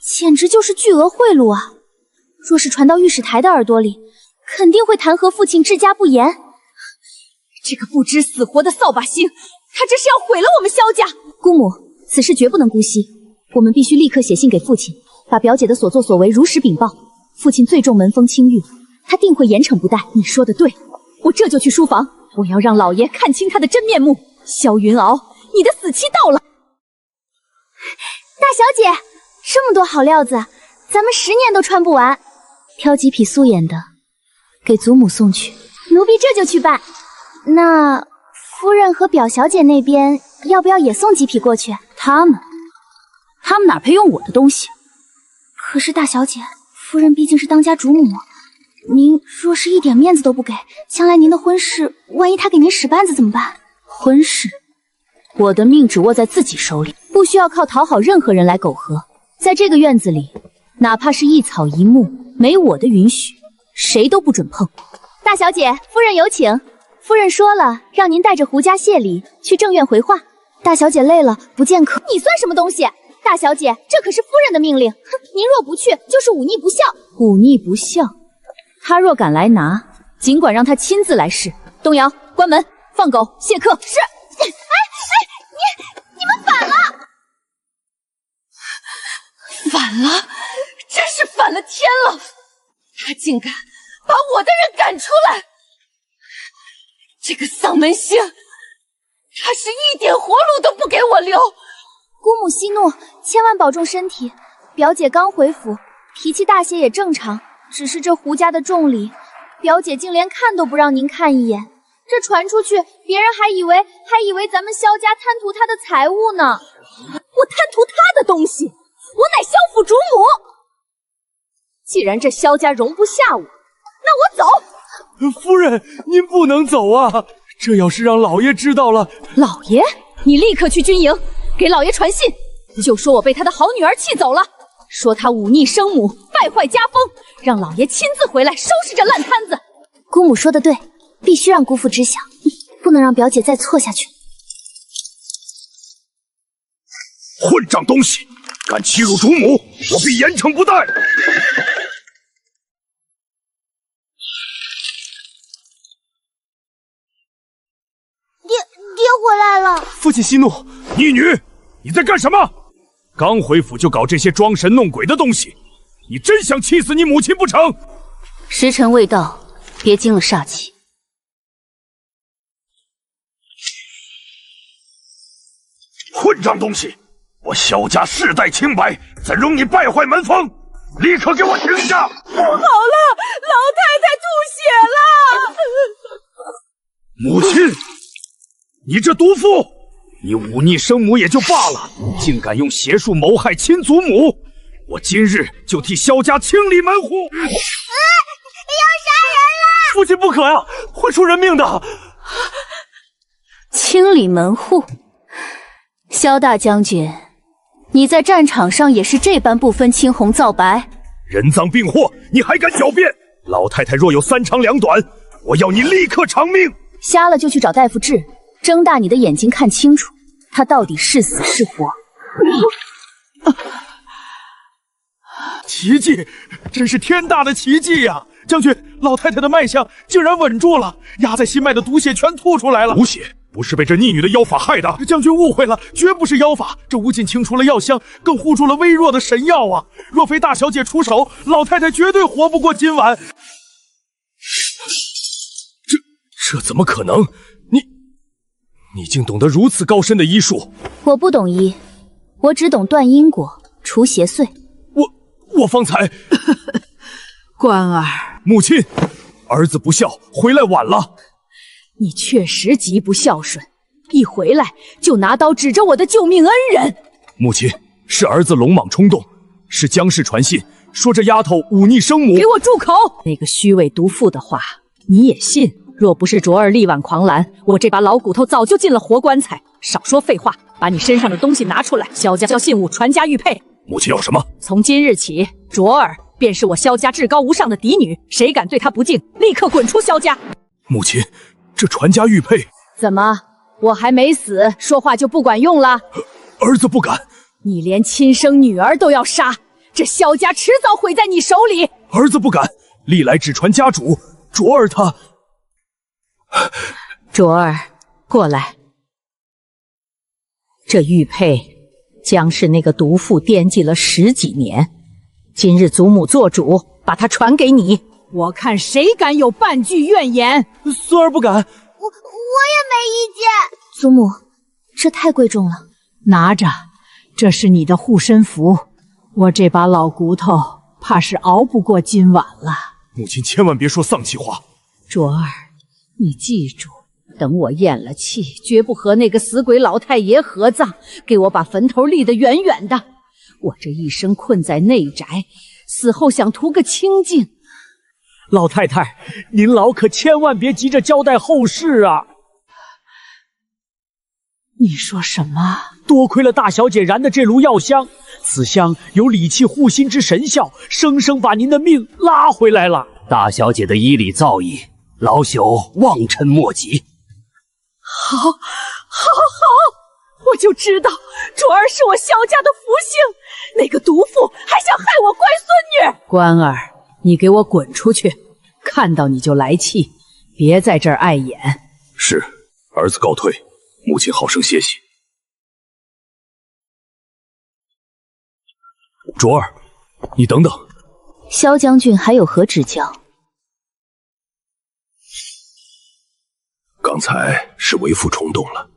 简直就是巨额贿赂啊！若是传到御史台的耳朵里，肯定会弹劾父亲治家不严。这个不知死活的扫把星，他这是要毁了我们萧家！姑母，此事绝不能姑息，我们必须立刻写信给父亲，把表姐的所作所为如实禀报。父亲最重门风清誉，他定会严惩不贷。你说的对，我这就去书房。我要让老爷看清他的真面目。萧云敖，你的死期到了。大小姐，这么多好料子，咱们10年都穿不完。挑几匹素颜的，给祖母送去。奴婢这就去办。那夫人和表小姐那边要不要也送几匹过去？他们哪配用我的东西？可是大小姐，夫人毕竟是当家主母，您若是一点面子都不给，将来您的婚事，万一她给您使绊子怎么办？婚事，我的命只握在自己手里，不需要靠讨好任何人来苟合。在这个院子里，哪怕是一草一木，没我的允许，谁都不准碰。大小姐，夫人有请。夫人说了，让您带着胡家谢礼去正院回话。大小姐累了，不见客。你算什么东西？大小姐，这可是夫人的命令。哼，您若不去，就是忤逆不孝。忤逆不孝，他若敢来拿，尽管让他亲自来试。东瑶，关门，放狗，谢客。是。你们反了！反了，真是反了天了！他竟敢把我的人赶出来！这个丧门星，他是一点活路都不给我留。姑母息怒，千万保重身体。表姐刚回府，脾气大些也正常，只是这胡家的重礼，表姐竟连看都不让您看一眼。这传出去，别人还以为咱们萧家贪图他的财物呢。我贪图他的东西，我乃萧府主母。既然这萧家容不下我，那我走。夫人，您不能走啊！这要是让老爷知道了，老爷，你立刻去军营，给老爷传信，就说我被他的好女儿气走了，说他忤逆生母，败坏家风，让老爷亲自回来收拾这烂摊子。姑母说的对，必须让姑父知晓，不能让表姐再错下去。混账东西，敢欺辱主母，我必严惩不贷！爹回来了。父亲息怒。逆女，你在干什么？刚回府就搞这些装神弄鬼的东西，你真想气死你母亲不成？时辰未到，别惊了煞气。混账东西！我萧家世代清白，怎容你败坏门风？立刻给我停下！不好了，老太太吐血了！母亲，你这毒妇！你忤逆生母也就罢了，竟敢用邪术谋害亲祖母！我今日就替萧家清理门户！要杀人了！父亲不可呀，会出人命的！清理门户，萧大将军，你在战场上也是这般不分青红皂白？人赃并获，你还敢狡辩？老太太若有3长2短，我要你立刻偿命！瞎了就去找大夫治，睁大你的眼睛看清楚，他到底是死是活。奇迹，真是天大的奇迹呀！将军，老太太的脉象竟然稳住了，压在心脉的毒血全吐出来了。毒血不是被这逆女的妖法害的。将军误会了，绝不是妖法，这无仅清除了药香，更护住了微弱的神药啊！若非大小姐出手，老太太绝对活不过今晚。这怎么可能？你竟懂得如此高深的医术？我不懂医，我只懂断因果，除邪祟。我方才关儿，母亲，儿子不孝，回来晚了。你确实极不孝顺，一回来就拿刀指着我的救命恩人。母亲，是儿子鲁莽冲动，是江氏传信说这丫头忤逆生母。给我住口！那个虚伪毒妇的话你也信？若不是卓儿力挽狂澜，我这把老骨头早就进了活棺材。少说废话，把你身上的东西拿出来，萧家交信物，传家玉佩。母亲要什么？从今日起，卓儿便是我萧家至高无上的嫡女，谁敢对她不敬，立刻滚出萧家。母亲，这传家玉佩……怎么，我还没死，说话就不管用了？儿子不敢。你连亲生女儿都要杀，这萧家迟早毁在你手里。儿子不敢，历来只传家主，卓儿她……卓儿，过来。这玉佩将是那个毒妇惦记了10几年，今日祖母做主，把它传给你，我看谁敢有半句怨言。孙儿不敢。我也没意见。祖母，这太贵重了，拿着，这是你的护身符。我这把老骨头怕是熬不过今晚了。母亲千万别说丧气话。卓儿，你记住，等我咽了气，绝不和那个死鬼老太爷合葬，给我把坟头立得远远的。我这一生困在内宅，死后想图个清静。老太太，您老可千万别急着交代后事啊！你说什么？多亏了大小姐燃的这炉药香，此香有理气护心之神效，生生把您的命拉回来了。大小姐的医理造诣，老朽望尘莫及。好，我就知道卓儿是我萧家的福星，那个毒妇还想害我乖孙女。关儿，你给我滚出去！看到你就来气，别在这儿碍眼。是，儿子告退，母亲好生歇息。卓儿，你等等。萧将军还有何指教？刚才是为父冲动了，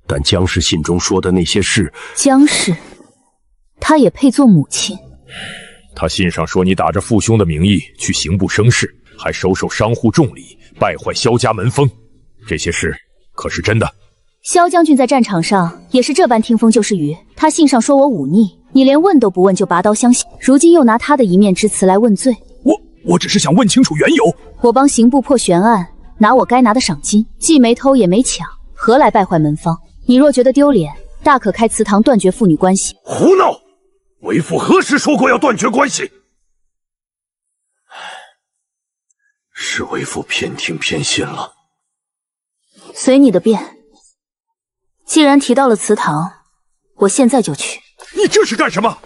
但江氏信中说的那些事，江氏，她也配做母亲？他信上说你打着父兄的名义去刑部生事，还收受商户重礼，败坏萧家门风，这些事可是真的？萧将军在战场上也是这般听风就是雨。他信上说我忤逆，你连问都不问就拔刀相向，如今又拿他的一面之词来问罪。我只是想问清楚缘由。我帮刑部破悬案，拿我该拿的赏金，既没偷也没抢，何来败坏门方？你若觉得丢脸，大可开祠堂断绝父女关系。胡闹！为父何时说过要断绝关系？是为父偏听偏信了。随你的便。既然提到了祠堂，我现在就去。你这是干什么？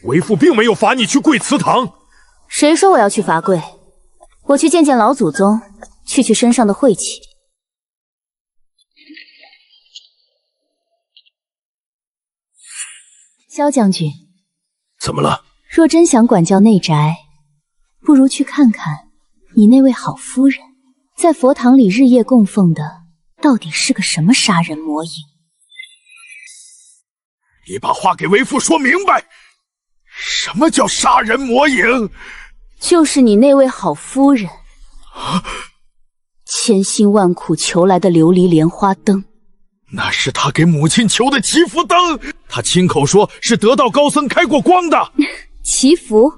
为父并没有罚你去跪祠堂。谁说我要去罚跪？我去见见老祖宗，去身上的晦气。萧将军，怎么了？若真想管教内宅，不如去看看你那位好夫人，在佛堂里日夜供奉的到底是个什么杀人魔影。你把话给为父说明白，什么叫杀人魔影？就是你那位好夫人，千辛万苦求来的琉璃莲花灯。那是他给母亲求的祈福灯，他亲口说是得道高僧开过光的。祈福？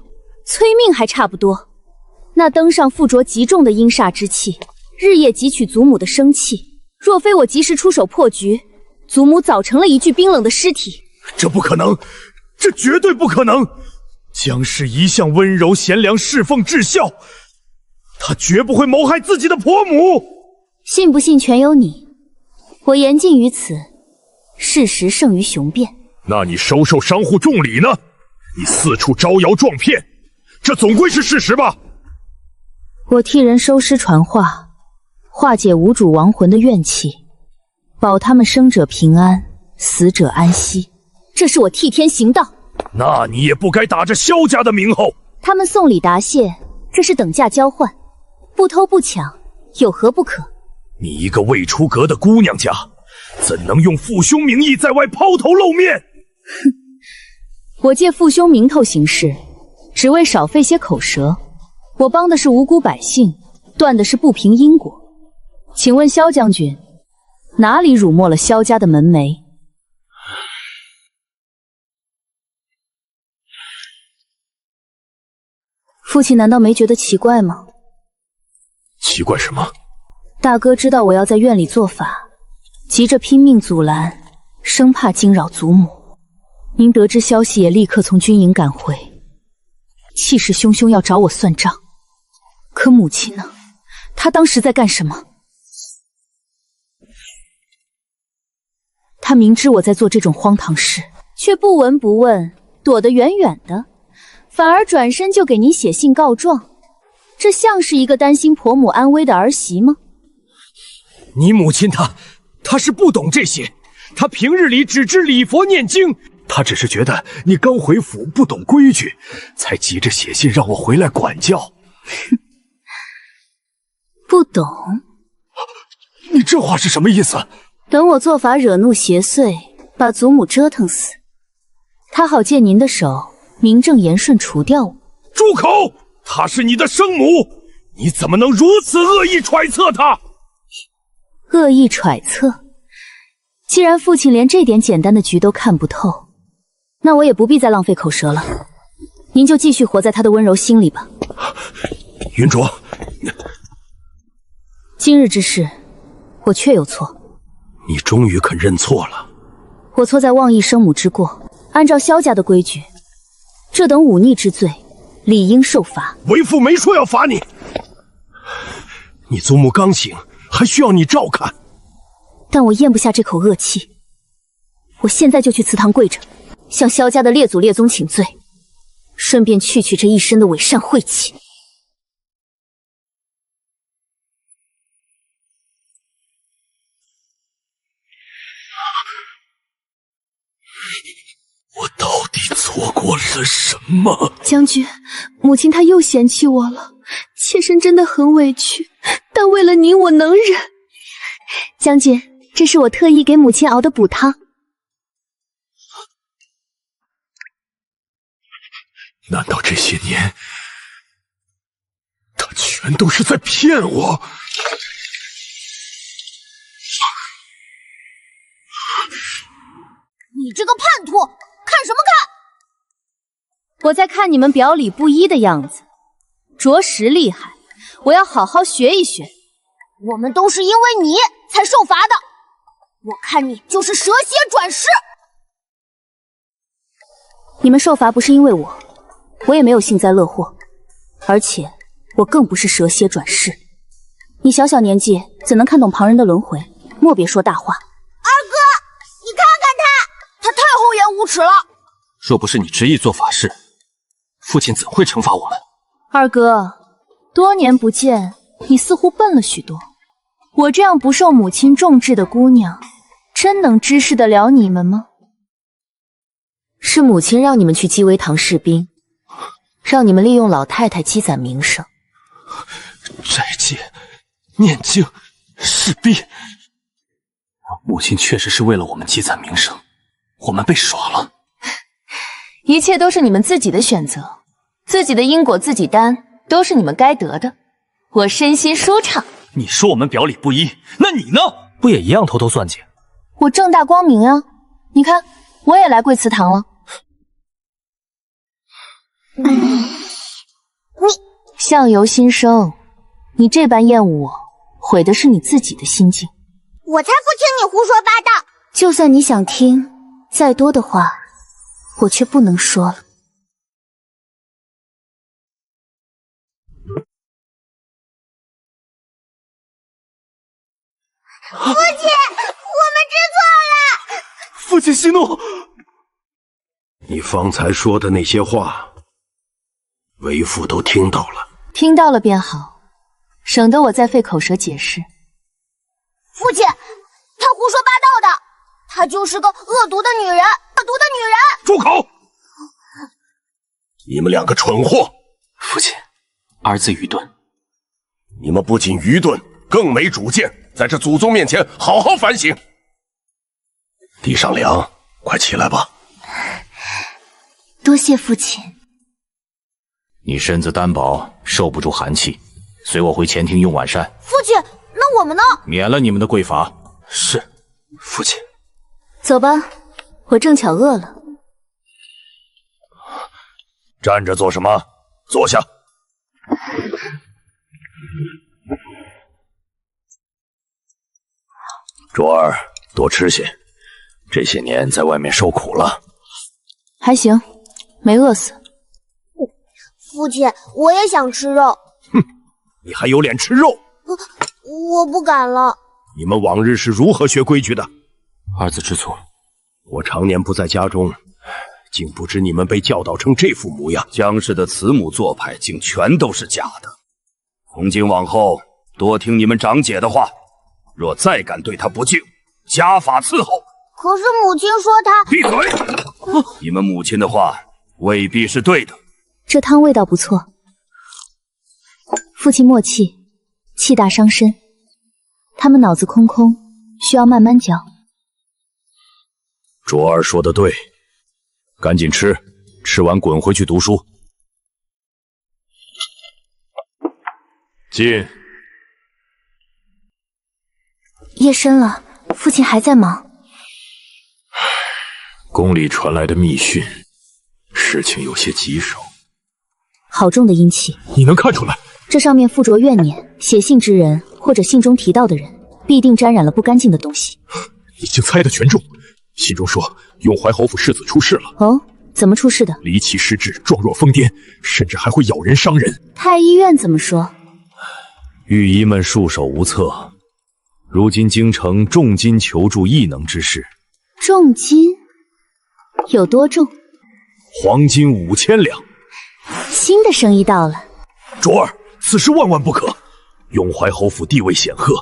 催命还差不多。那灯上附着极重的阴煞之气，日夜汲取祖母的生气。若非我及时出手破局，祖母早成了一具冰冷的尸体。这不可能，这绝对不可能！江氏一向温柔贤良，侍奉至孝，他绝不会谋害自己的婆母。信不信全由你，我言尽于此，事实胜于雄辩。那你收受商户重礼呢？你四处招摇撞骗，这总归是事实吧？我替人收尸传话，化解无主亡魂的怨气，保他们生者平安，死者安息。这是我替天行道。那你也不该打着萧家的名号。他们送礼答谢，这是等价交换，不偷不抢，有何不可？你一个未出阁的姑娘家，怎能用父兄名义在外抛头露面？哼，我借父兄名头行事，只为少费些口舌。我帮的是无辜百姓，断的是不平因果。请问萧将军，哪里辱没了萧家的门楣？父亲难道没觉得奇怪吗？奇怪什么？大哥知道我要在院里做法，急着拼命阻拦，生怕惊扰祖母。您得知消息也立刻从军营赶回，气势汹汹要找我算账。可母亲呢？她当时在干什么？她明知我在做这种荒唐事，却不闻不问，躲得远远的。反而转身就给您写信告状，这像是一个担心婆母安危的儿媳吗？你母亲她是不懂这些，她平日里只知礼佛念经，她只是觉得你刚回府不懂规矩，才急着写信让我回来管教。不懂？这话是什么意思？等我做法惹怒邪祟，把祖母折腾死，他好借您的手名正言顺除掉我。住口！她是你的生母，你怎么能如此恶意揣测她？恶意揣测？既然父亲连这点简单的局都看不透，那我也不必再浪费口舌了。您就继续活在他的温柔心里吧。云卓，今日之事，我确有错。你终于肯认错了。我错在妄议生母之过，按照萧家的规矩，这等忤逆之罪，理应受罚。为父没说要罚你，你祖母刚醒，还需要你照看。但我咽不下这口恶气，我现在就去祠堂跪着，向萧家的列祖列宗请罪，顺便去这一身的伪善晦气。我到底错过了什么？将军，母亲她又嫌弃我了，妾身真的很委屈，但为了您，我能忍。将军，这是我特意给母亲熬的补汤。难道这些年，他全都是在骗我？你这个叛徒，看什么看？我在看你们表里不一的样子，着实厉害，我要好好学一学。我们都是因为你才受罚的，我看你就是蛇蝎转世。你们受罚不是因为我也没有幸灾乐祸，而且我更不是蛇蝎转世。你小小年纪怎能看懂旁人的轮回？莫别说大话。二哥，你看看他太厚颜无耻了。若不是你执意做法事，父亲怎会惩罚我们？二哥，多年不见，你似乎笨了许多。我这样不受母亲重治的姑娘，真能支持得了你们吗？是母亲让你们去鸡微堂试兵，让你们利用老太太积攒名声。斋戒、念经、试兵，母亲确实是为了我们积攒名声，我们被耍了。一切都是你们自己的选择，自己的因果自己担，都是你们该得的。我身心舒畅。你说我们表里不一，那你呢？不也一样偷偷算计？我正大光明啊！你看，我也来跪祠堂了。相由心生，你这般厌恶我，毁的是你自己的心境。我才不听你胡说八道！就算你想听，再多的话，我却不能说了。父亲，我们知错了。父亲息怒。你方才说的那些话，为父都听到了。听到了便好，省得我再费口舌解释。父亲，她胡说八道的，她就是个恶毒的女人，恶毒的女人！住口！你们两个蠢货！父亲，儿子愚钝。你们不仅愚钝，更没主见，在这祖宗面前好好反省。地上凉，快起来吧。多谢父亲。你身子单薄，受不住寒气，随我回前庭用晚膳。父亲，那我们呢？免了你们的贵罚。是，父亲。走吧，我正巧饿了。站着做什么？坐下。卓儿，多吃些，这些年在外面受苦了。还行，没饿死。父亲，我也想吃肉。哼，你还有脸吃肉？我不敢了。你们往日是如何学规矩的？儿子知错。我常年不在家中，竟不知你们被教导成这副模样。江氏的慈母做派，竟全都是假的。从今往后，多听你们长姐的话。若再敢对她不敬，家法伺候。可是母亲说她……闭嘴！你们母亲的话未必是对的。这汤味道不错，父亲莫气，气大伤身。他们脑子空空，需要慢慢教。卓儿说的对，赶紧吃，吃完滚回去读书。进。夜深了，父亲还在忙。宫里传来的密讯，事情有些棘手。好重的阴气，你能看出来？这上面附着怨念，写信之人或者信中提到的人，必定沾染了不干净的东西。已经猜得全中。信中说永怀侯府世子出事了。哦，怎么出事的？离奇失智，状若疯癫，甚至还会咬人伤人。太医院怎么说？御医们束手无策。如今京城重金求助异能之士。重金？有多重？黄金5000两。新的生意到了。卓儿，此事万万不可。永怀侯府地位显赫，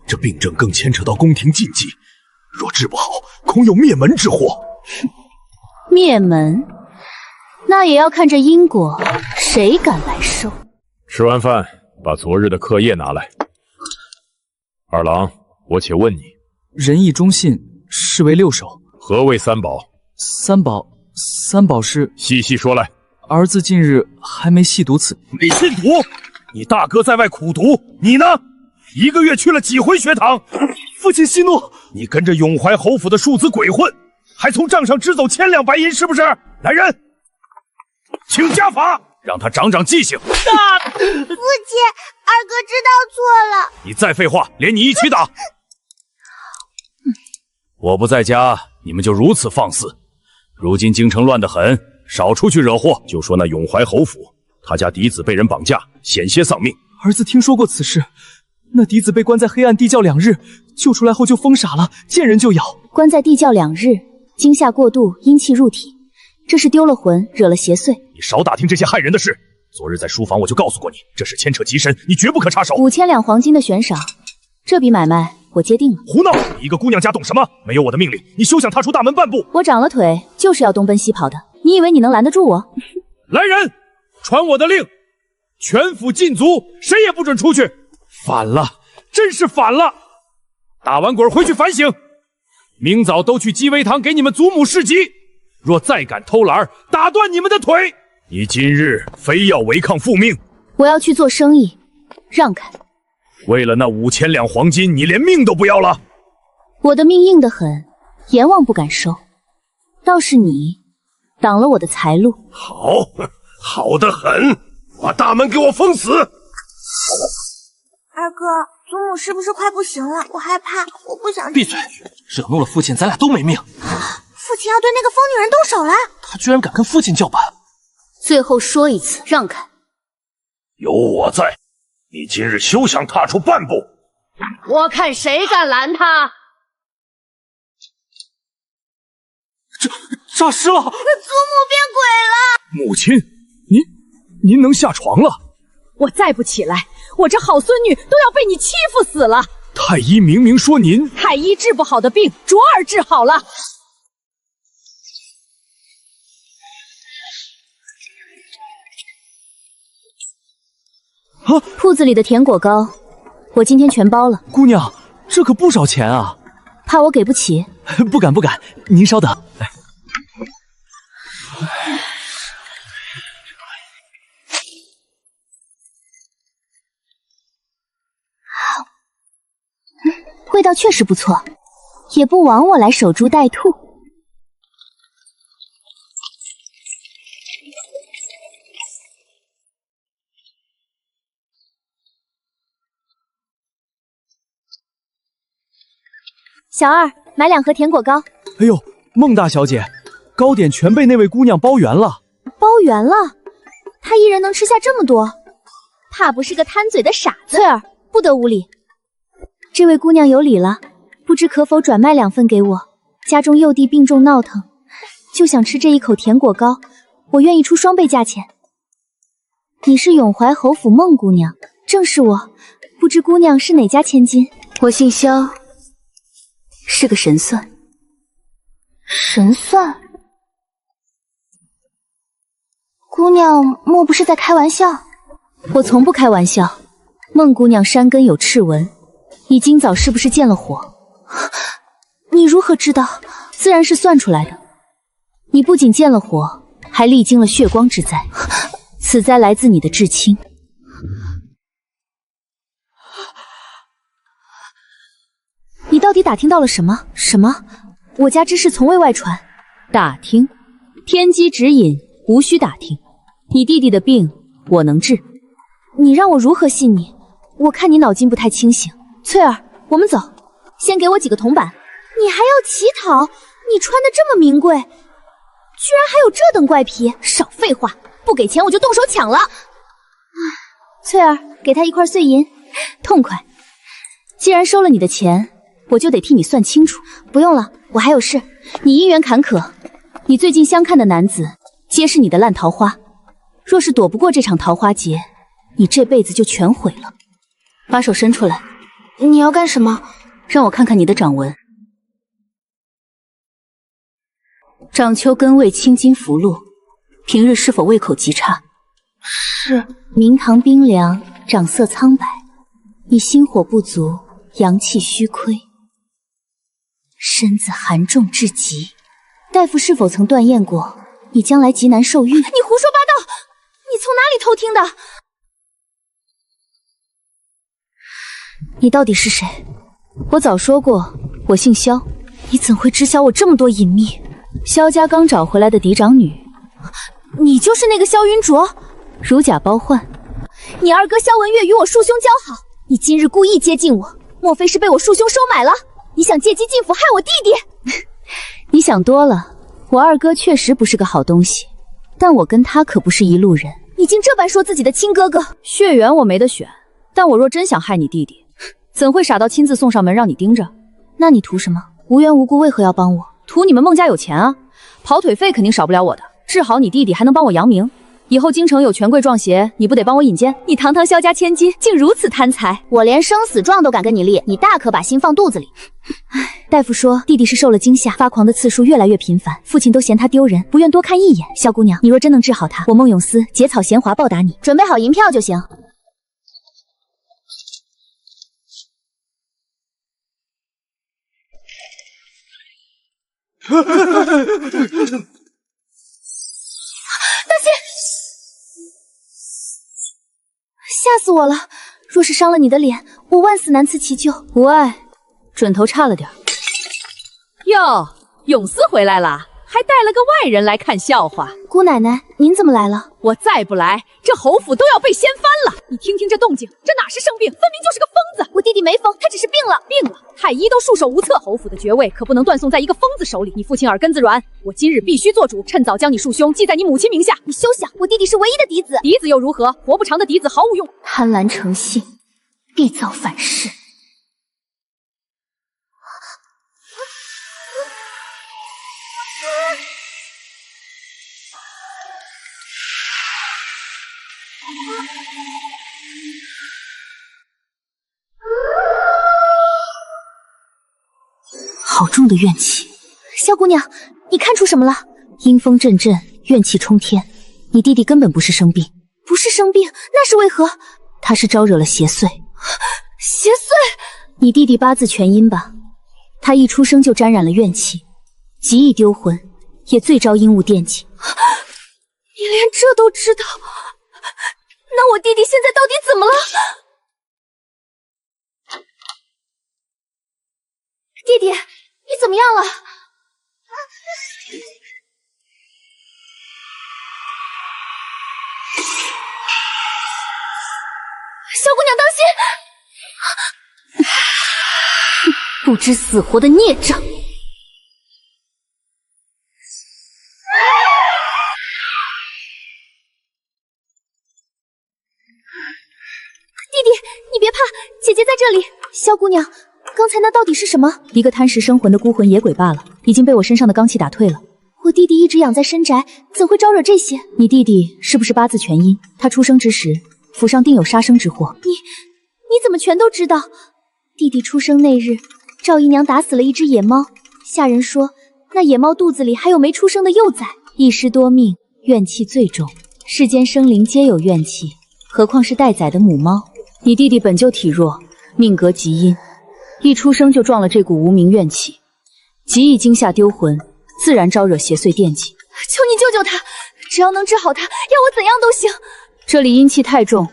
这病症更牵扯到宫廷禁忌，若治不好，恐有灭门之祸。灭门？那也要看这因果，谁敢来受？吃完饭，把昨日的课业拿来。二郎，我且问你，仁义忠信，视为6首。何谓三宝？三宝是……细细说来。儿子近日还没细读此。没细读？你大哥在外苦读，你呢？1个月去了几回学堂？父亲息怒！你跟着永怀侯府的庶子鬼混，还从账上支走1000两白银，是不是？来人，请家法，让他长长记性。父亲，二哥知道错了。你再废话，连你一起打。我不在家，你们就如此放肆。如今京城乱得很，少出去惹祸。就说那永怀侯府，他家嫡子被人绑架，险些丧命。儿子听说过此事，那嫡子被关在黑暗地窖2日，救出来后就疯傻了，见人就咬。关在地窖2日，惊吓过度，阴气入体，这是丢了魂，惹了邪祟。你少打听这些害人的事。昨日在书房我就告诉过你，这事牵扯极深，你绝不可插手。5000两黄金的悬赏，这笔买卖我接定了。胡闹！你一个姑娘家懂什么？没有我的命令，你休想踏出大门半步。我长了腿，就是要东奔西跑的。你以为你能拦得住我？来人，传我的令，全府禁足，谁也不准出去。反了，真是反了！打完滚回去反省，明早都去鸡尾堂给你们祖母侍疾。若再敢偷懒，打断你们的腿！你今日非要违抗父命。我要去做生意，让开。为了那5000两黄金，你连命都不要了？我的命硬得很，阎王不敢收。倒是你挡了我的财路。好，好得很，把大门给我封死！二哥，祖母是不是快不行了？我害怕，我不想闭嘴！惹怒了父亲，咱俩都没命。父亲要对那个疯女人动手了！他居然敢跟父亲叫板！最后说一次，让开！有我在，你今日休想踏出半步！我看谁敢拦他！诈尸了！祖母变鬼了！母亲，您能下床了？我再不起来，我这好孙女都要被你欺负死了！太医明明说您……太医治不好的病，卓儿治好了。铺子里的甜果糕，我今天全包了。姑娘，这可不少钱啊！怕我给不起？不敢，您稍等。味道确实不错，也不枉我来守株待兔。小二，买2盒甜果糕。哎呦，孟大小姐，糕点全被那位姑娘包圆了。包圆了？她一人能吃下这么多？怕不是个贪嘴的傻子。翠儿，不得无礼。这位姑娘有礼了，不知可否转卖2份给我？家中幼弟病重闹腾，就想吃这一口甜果糕，我愿意出双倍价钱。你是永怀侯府孟姑娘，正是我。不知姑娘是哪家千金？我姓萧，是个神算。神算？姑娘莫不是在开玩笑？我从不开玩笑。孟姑娘山根有赤纹，你今早是不是见了火？你如何知道？自然是算出来的。你不仅见了火，还历经了血光之灾，此灾来自你的至亲。你到底打听到了什么？什么？我家之事从未外传。打听？天机指引，无需打听。你弟弟的病，我能治。你让我如何信你？我看你脑筋不太清醒。翠儿，我们走，先给我几个铜板。你还要乞讨？你穿的这么名贵，居然还有这等怪癖！少废话，不给钱我就动手抢了。翠儿，给他1块碎银，痛快。既然收了你的钱，我就得替你算清楚。不用了，我还有事。你姻缘坎坷，你最近相看的男子皆是你的烂桃花。若是躲不过这场桃花劫，你这辈子就全毁了。把手伸出来。你要干什么？让我看看你的掌纹。掌丘根味青金符箓，平日是否胃口极差？是。明堂冰凉，掌色苍白。你心火不足，阳气虚亏，身子寒重至极。大夫是否曾断言过你将来极难受孕？你胡说八道！你从哪里偷听的？你到底是谁？我早说过，我姓萧。你怎会知晓我这么多隐秘？萧家刚找回来的嫡长女。你就是那个萧云卓？如假包换。你二哥萧文月与我叔兄交好，你今日故意接近我，莫非是被我叔兄收买了？你想借机进府害我弟弟？你想多了，我二哥确实不是个好东西，但我跟他可不是一路人。你竟这般说自己的亲哥哥？血缘我没得选，但我若真想害你弟弟，怎会傻到亲自送上门让你盯着？那你图什么？无缘无故为何要帮我？图你们孟家有钱啊，跑腿费肯定少不了我的，治好你弟弟还能帮我扬名。以后京城有权贵撞邪，你不得帮我引荐？你堂堂萧家千金，竟如此贪财！我连生死状都敢跟你立，你大可把心放肚子里。唉，大夫说弟弟是受了惊吓，发狂的次数越来越频繁，父亲都嫌他丢人，不愿多看一眼。萧姑娘，你若真能治好他，我孟永思结草衔华报答你，准备好银票就行。当心！吓死我了！若是伤了你的脸，我万死难辞其咎。无碍，准头差了点。哟，永思回来了，还带了个外人来看笑话。姑奶奶，您怎么来了？我再不来，这侯府都要被掀翻了。你听听这动静，这哪是生病，分明就是个疯子。我弟弟没疯，他只是病了。病了，太医都束手无策。侯府的爵位可不能断送在一个疯子手里。你父亲耳根子软，我今日必须做主，趁早将你束兄记在你母亲名下。你休想！我弟弟是唯一的嫡子。嫡子又如何？活不长的嫡子毫无用。贪婪成性，必造反噬。好重的怨气，萧姑娘，你看出什么了？阴风阵阵，怨气冲天。你弟弟根本不是生病，不是生病，那是为何？他是招惹了邪祟。邪祟？你弟弟八字全阴吧？他一出生就沾染了怨气，极易丢魂，也最招阴物惦记。你连这都知道？那我弟弟现在到底怎么了？弟弟，你怎么样了？小姑娘，当心！不知死活的孽障！弟弟，你别怕，姐姐在这里。萧姑娘，刚才那到底是什么？一个贪食生魂的孤魂野鬼罢了，已经被我身上的罡气打退了。我弟弟一直养在深宅，怎会招惹这些？你弟弟是不是八字全阴？他出生之时，府上定有杀生之祸。你怎么全都知道？弟弟出生那日，赵姨娘打死了一只野猫，下人说那野猫肚子里还有没出生的幼崽，一尸多命，怨气最重。世间生灵皆有怨气，何况是待宰的母猫？你弟弟本就体弱，命格极阴，一出生就撞了这股无名怨气，极易惊吓丢魂，自然招惹邪祟惦记。求你救救他，只要能治好他，要我怎样都行。这里阴气太重，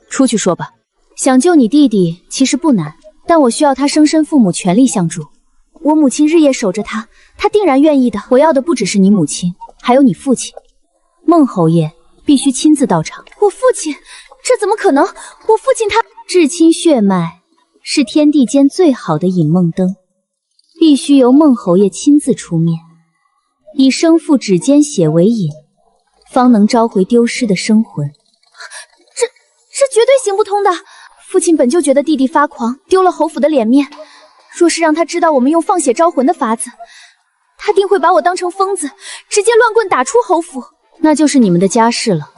出去说吧。想救你弟弟其实不难，但我需要他生身父母全力相助。我母亲日夜守着他，他定然愿意的。我要的不只是你母亲，还有你父亲。孟侯爷必须亲自到场。我父亲？这怎么可能？我父亲他至亲血脉是天地间最好的引梦灯，必须由孟侯爷亲自出面，以生父指尖血为引，方能召回丢失的生魂。这绝对行不通的。父亲本就觉得弟弟发狂，丢了侯府的脸面。若是让他知道我们用放血招魂的法子，他定会把我当成疯子，直接乱棍打出侯府。那就是你们的家事了，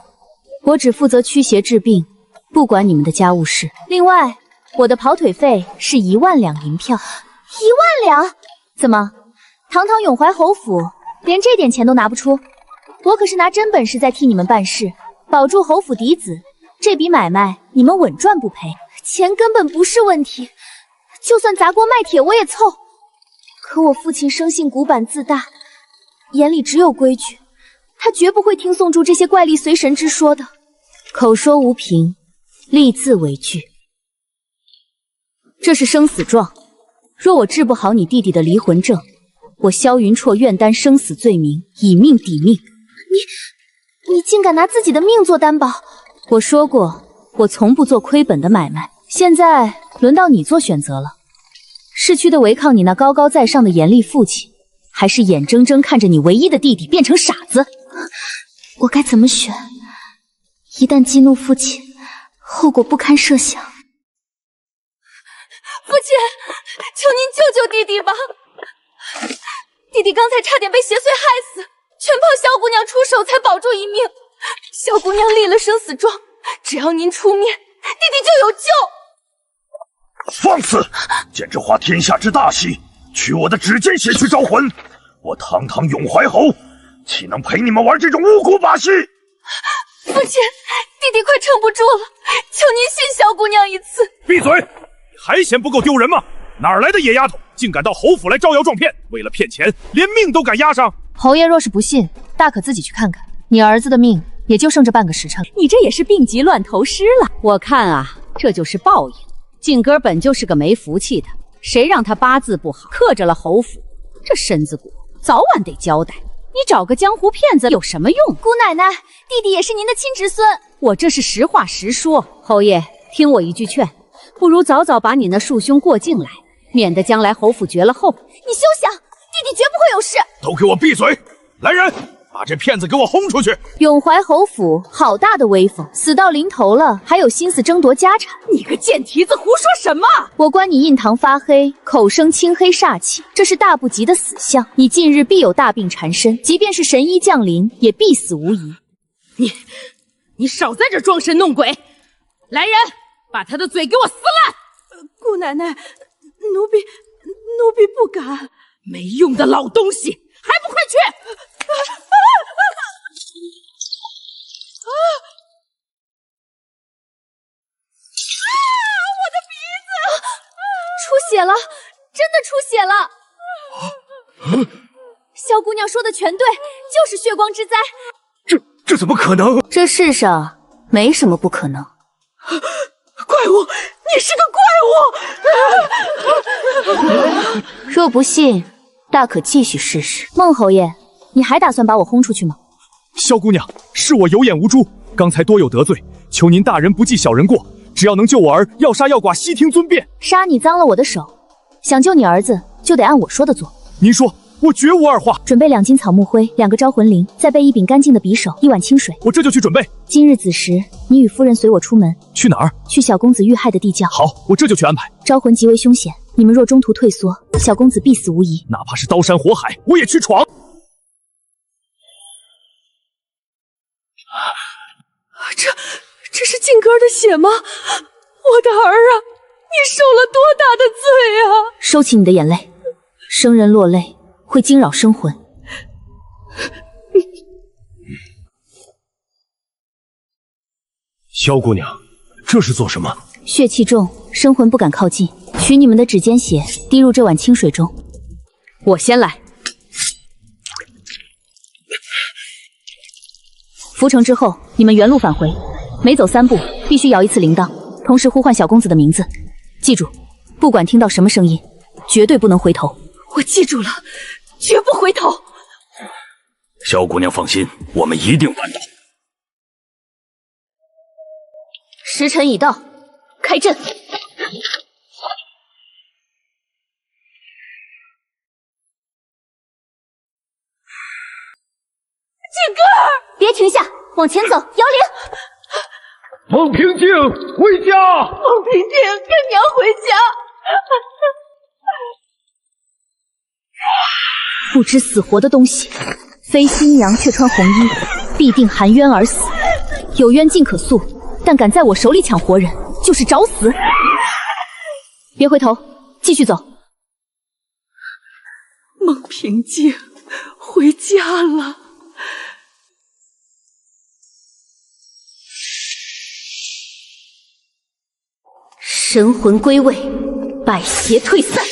我只负责驱邪治病，不管你们的家务事。另外，我的跑腿费是1万两银票。1万两？怎么，堂堂永怀侯府连这点钱都拿不出？我可是拿真本事在替你们办事，保住侯府嫡子。这笔买卖你们稳赚不赔。钱根本不是问题，就算砸锅卖铁我也凑。可我父亲生性古板自大，眼里只有规矩，他绝不会听宋柱这些怪力随神之说的。口说无凭，立字为据。这是生死状，若我治不好你弟弟的离魂症，我萧云绰愿担生死罪名，以命抵命。你竟敢拿自己的命做担保！我说过，我从不做亏本的买卖。现在轮到你做选择了，是去的违抗你那高高在上的严厉父亲，还是眼睁睁看着你唯一的弟弟变成傻子？我该怎么选？一旦激怒父亲，后果不堪设想。父亲，求您救救弟弟吧！弟弟刚才差点被邪祟害死，全靠萧姑娘出手才保住一命。萧姑娘立了生死状，只要您出面，弟弟就有救。放肆！简直花天下之大喜，取我的指尖血去招魂！我堂堂永怀侯，岂能陪你们玩这种无辜把戏？父亲，弟弟快撑不住了，求您信萧姑娘一次。闭嘴！你还嫌不够丢人吗？哪儿来的野丫头，竟敢到侯府来招摇撞骗？为了骗钱，连命都敢押上！侯爷若是不信，大可自己去看看，你儿子的命也就剩这半个时辰。你这也是病急乱投医了。我看啊，这就是报应。靖哥本就是个没福气的，谁让他八字不好，克着了侯府，这身子骨早晚得交代。你找个江湖骗子有什么用？姑奶奶，弟弟也是您的亲侄孙，我这是实话实说。侯爷，听我一句劝，不如早早把你那庶兄过境来，免得将来侯府绝了后。你休想，弟弟绝不会有事。都给我闭嘴！来人，把这骗子给我轰出去！永怀侯府好大的威风，死到临头了，还有心思争夺家产？你个贱蹄子，胡说什么？我观你印堂发黑，口生青黑煞气，这是大不吉的死相。你近日必有大病缠身，即便是神医降临，也必死无疑。你少在这装神弄鬼！来人，把他的嘴给我撕烂！姑奶奶，奴婢不敢。没用的老东西，还不快去！我的鼻子出血了，真的出血了！萧姑娘说的全对，就是血光之灾。这怎么可能？这世上没什么不可能。怪物，你是个怪物！若不信，大可继续试试。孟侯爷，你还打算把我轰出去吗？萧姑娘，是我有眼无珠，刚才多有得罪，求您大人不计小人过，只要能救我儿，要杀要剐，悉听尊便。杀你脏了我的手，想救你儿子就得按我说的做。您说，我绝无二话。准备2斤草木灰，2个招魂铃，再备1柄干净的匕首，1碗清水。我这就去准备。今日子时，你与夫人随我出门。去哪儿？去小公子遇害的地窖。好，我这就去安排。招魂极为凶险，你们若中途退缩，小公子必死无疑。哪怕是刀山火海，我也去闯。这是靖哥的血吗？我的儿啊，你受了多大的罪啊！收起你的眼泪，生人落泪会惊扰生魂。萧姑娘，这是做什么？血气重，生魂不敢靠近，取你们的指尖血，滴入这碗清水中。我先来。符成之后，你们原路返回，每走3步必须摇一次铃铛，同时呼唤小公子的名字。记住，不管听到什么声音，绝对不能回头。我记住了，绝不回头。小姑娘放心，我们一定办到。时辰已到，开阵。静歌儿，别停下，往前走，摇铃。孟平静，回家。孟平静，跟娘回家。不知死活的东西，非新娘却穿红衣，必定含冤而死。有冤尽可诉，但敢在我手里抢活人，就是找死。别回头，继续走。孟平静，回家了。神魂归位，百邪退散。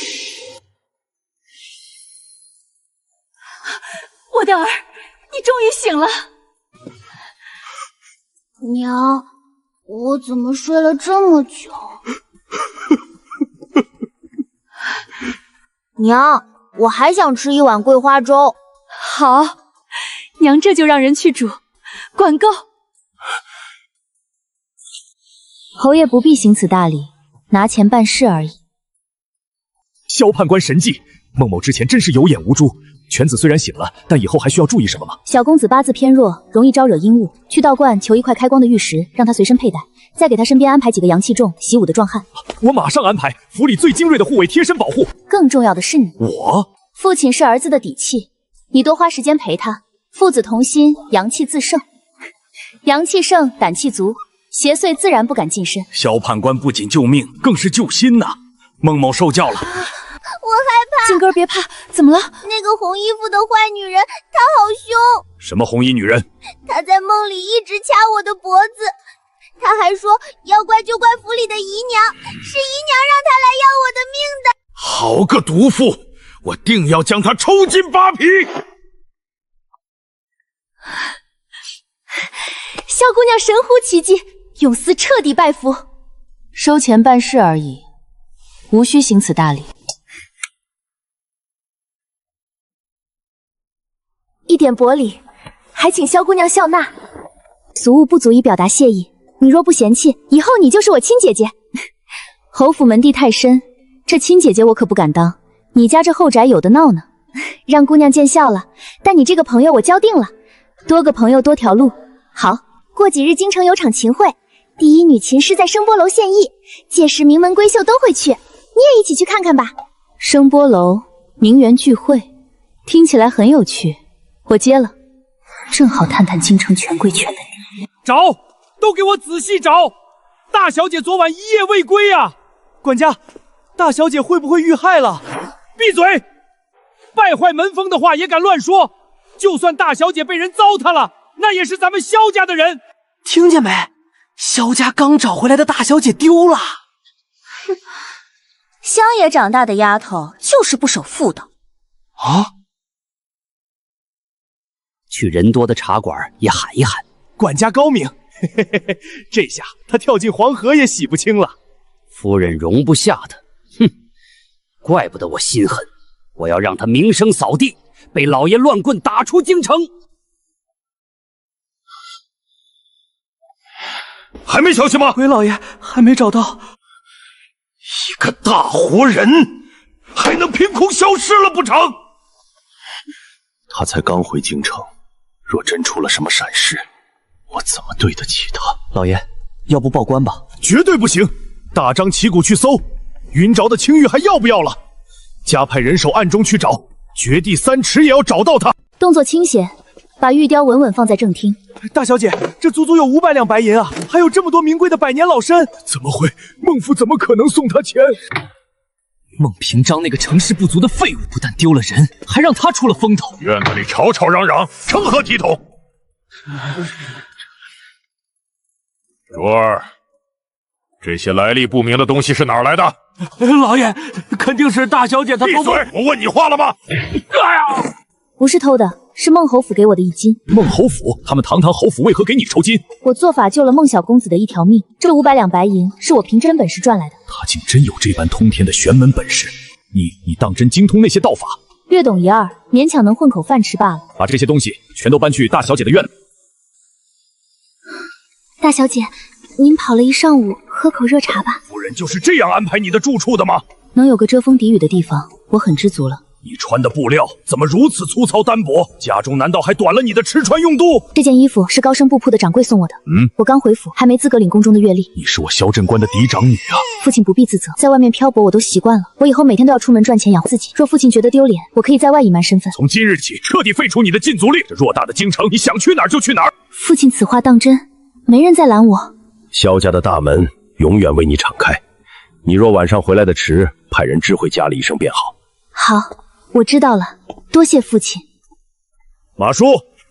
我的儿，你终于醒了。娘，我怎么睡了这么久？娘，我还想吃一碗桂花粥。好，娘这就让人去煮。管够。侯爷不必行此大礼，拿钱办事而已。萧判官神迹，孟某之前真是有眼无珠。犬子虽然醒了，但以后还需要注意什么吗？小公子八字偏弱，容易招惹阴物。去道观求一块开光的玉石，让他随身佩戴，再给他身边安排几个阳气重、习武的壮汉。我马上安排，府里最精锐的护卫贴身保护。更重要的是你，我父亲是儿子的底气，你多花时间陪他，父子同心，阳气自盛。阳气盛，胆气足，邪祟自然不敢近身。萧判官不仅救命，更是救心呐！孟某受教了。我害怕。静哥别怕，怎么了？那个红衣服的坏女人，她好凶。什么红衣女人？她在梦里一直掐我的脖子，她还说要怪就怪府里的姨娘，是姨娘让她来要我的命的。好个毒妇！我定要将她抽筋扒皮！萧姑娘神乎其技，永嗣彻底拜服。收钱办事而已，无需行此大礼。一点薄礼，还请萧姑娘笑纳。俗物不足以表达谢意，你若不嫌弃，以后你就是我亲姐姐。侯府门第太深，这亲姐姐我可不敢当。你家这后宅有的闹呢，让姑娘见笑了。但你这个朋友我交定了，多个朋友多条路。好，过几日京城有场琴会，第一女琴师在声波楼献艺，届时名门闺秀都会去，你也一起去看看吧。声波楼名媛聚会，听起来很有趣，我接了，正好探探京城权贵圈的你。找，都给我仔细找！大小姐昨晚一夜未归啊！管家，大小姐会不会遇害了？闭嘴！败坏门风的话也敢乱说！就算大小姐被人糟蹋了，那也是咱们萧家的人。听见没？萧家刚找回来的大小姐丢了。乡野长大的丫头就是不守妇道啊！去人多的茶馆也喊一喊。管家高明，这下他跳进黄河也洗不清了。夫人容不下他，哼，怪不得我心狠，我要让他名声扫地，被老爷乱棍打出京城。还没消息吗？回老爷还没找到。一个大活人，还能凭空消失了不成？他才刚回京城，若真出了什么闪失，我怎么对得起他？老爷，要不报官吧？绝对不行！大张旗鼓去搜，云沼的青玉还要不要了？加派人手暗中去找，掘地3尺也要找到他。动作清闲，把玉雕稳稳放在正厅。大小姐，这足足有500两白银啊！还有这么多名贵的百年老参，怎么会？孟府怎么可能送他钱？孟平章那个成事不足的废物，不但丢了人，还让他出了风头。院子里吵吵嚷嚷，成何体统？竹儿，这些来历不明的东西是哪儿来的？老爷，肯定是大小姐她偷。闭嘴！我问你话了吗？哎呀，不是偷的，是孟侯府给我的1金。孟侯府？他们堂堂侯府为何给你抽金？我做法救了孟小公子的1条命，这500两白银是我凭真本事赚来的。他竟真有这般通天的玄门本事！你当真精通那些道法？略懂1二，勉强能混口饭吃罢了。把这些东西全都搬去大小姐的院。大小姐，您跑了一上午，喝口热茶吧。夫人就是这样安排你的住处的吗？能有个遮风抵雨的地方，我很知足了。你穿的布料怎么如此粗糙单薄？家中难道还短了你的吃穿用度？这件衣服是高升布铺的掌柜送我的。我刚回府，还没资格领宫中的月例。你是我萧镇关的嫡长女啊！父亲不必自责，在外面漂泊我都习惯了，我以后每天都要出门赚钱养活自己。若父亲觉得丢脸，我可以在外隐瞒身份。从今日起，彻底废除你的禁足令。这偌大的京城，你想去哪儿就去哪儿。父亲此话当真，没人再拦我。萧家的大门永远为你敞开。你若晚上回来的迟，派人知会家里一声便好。好，我知道了，多谢父亲。马叔，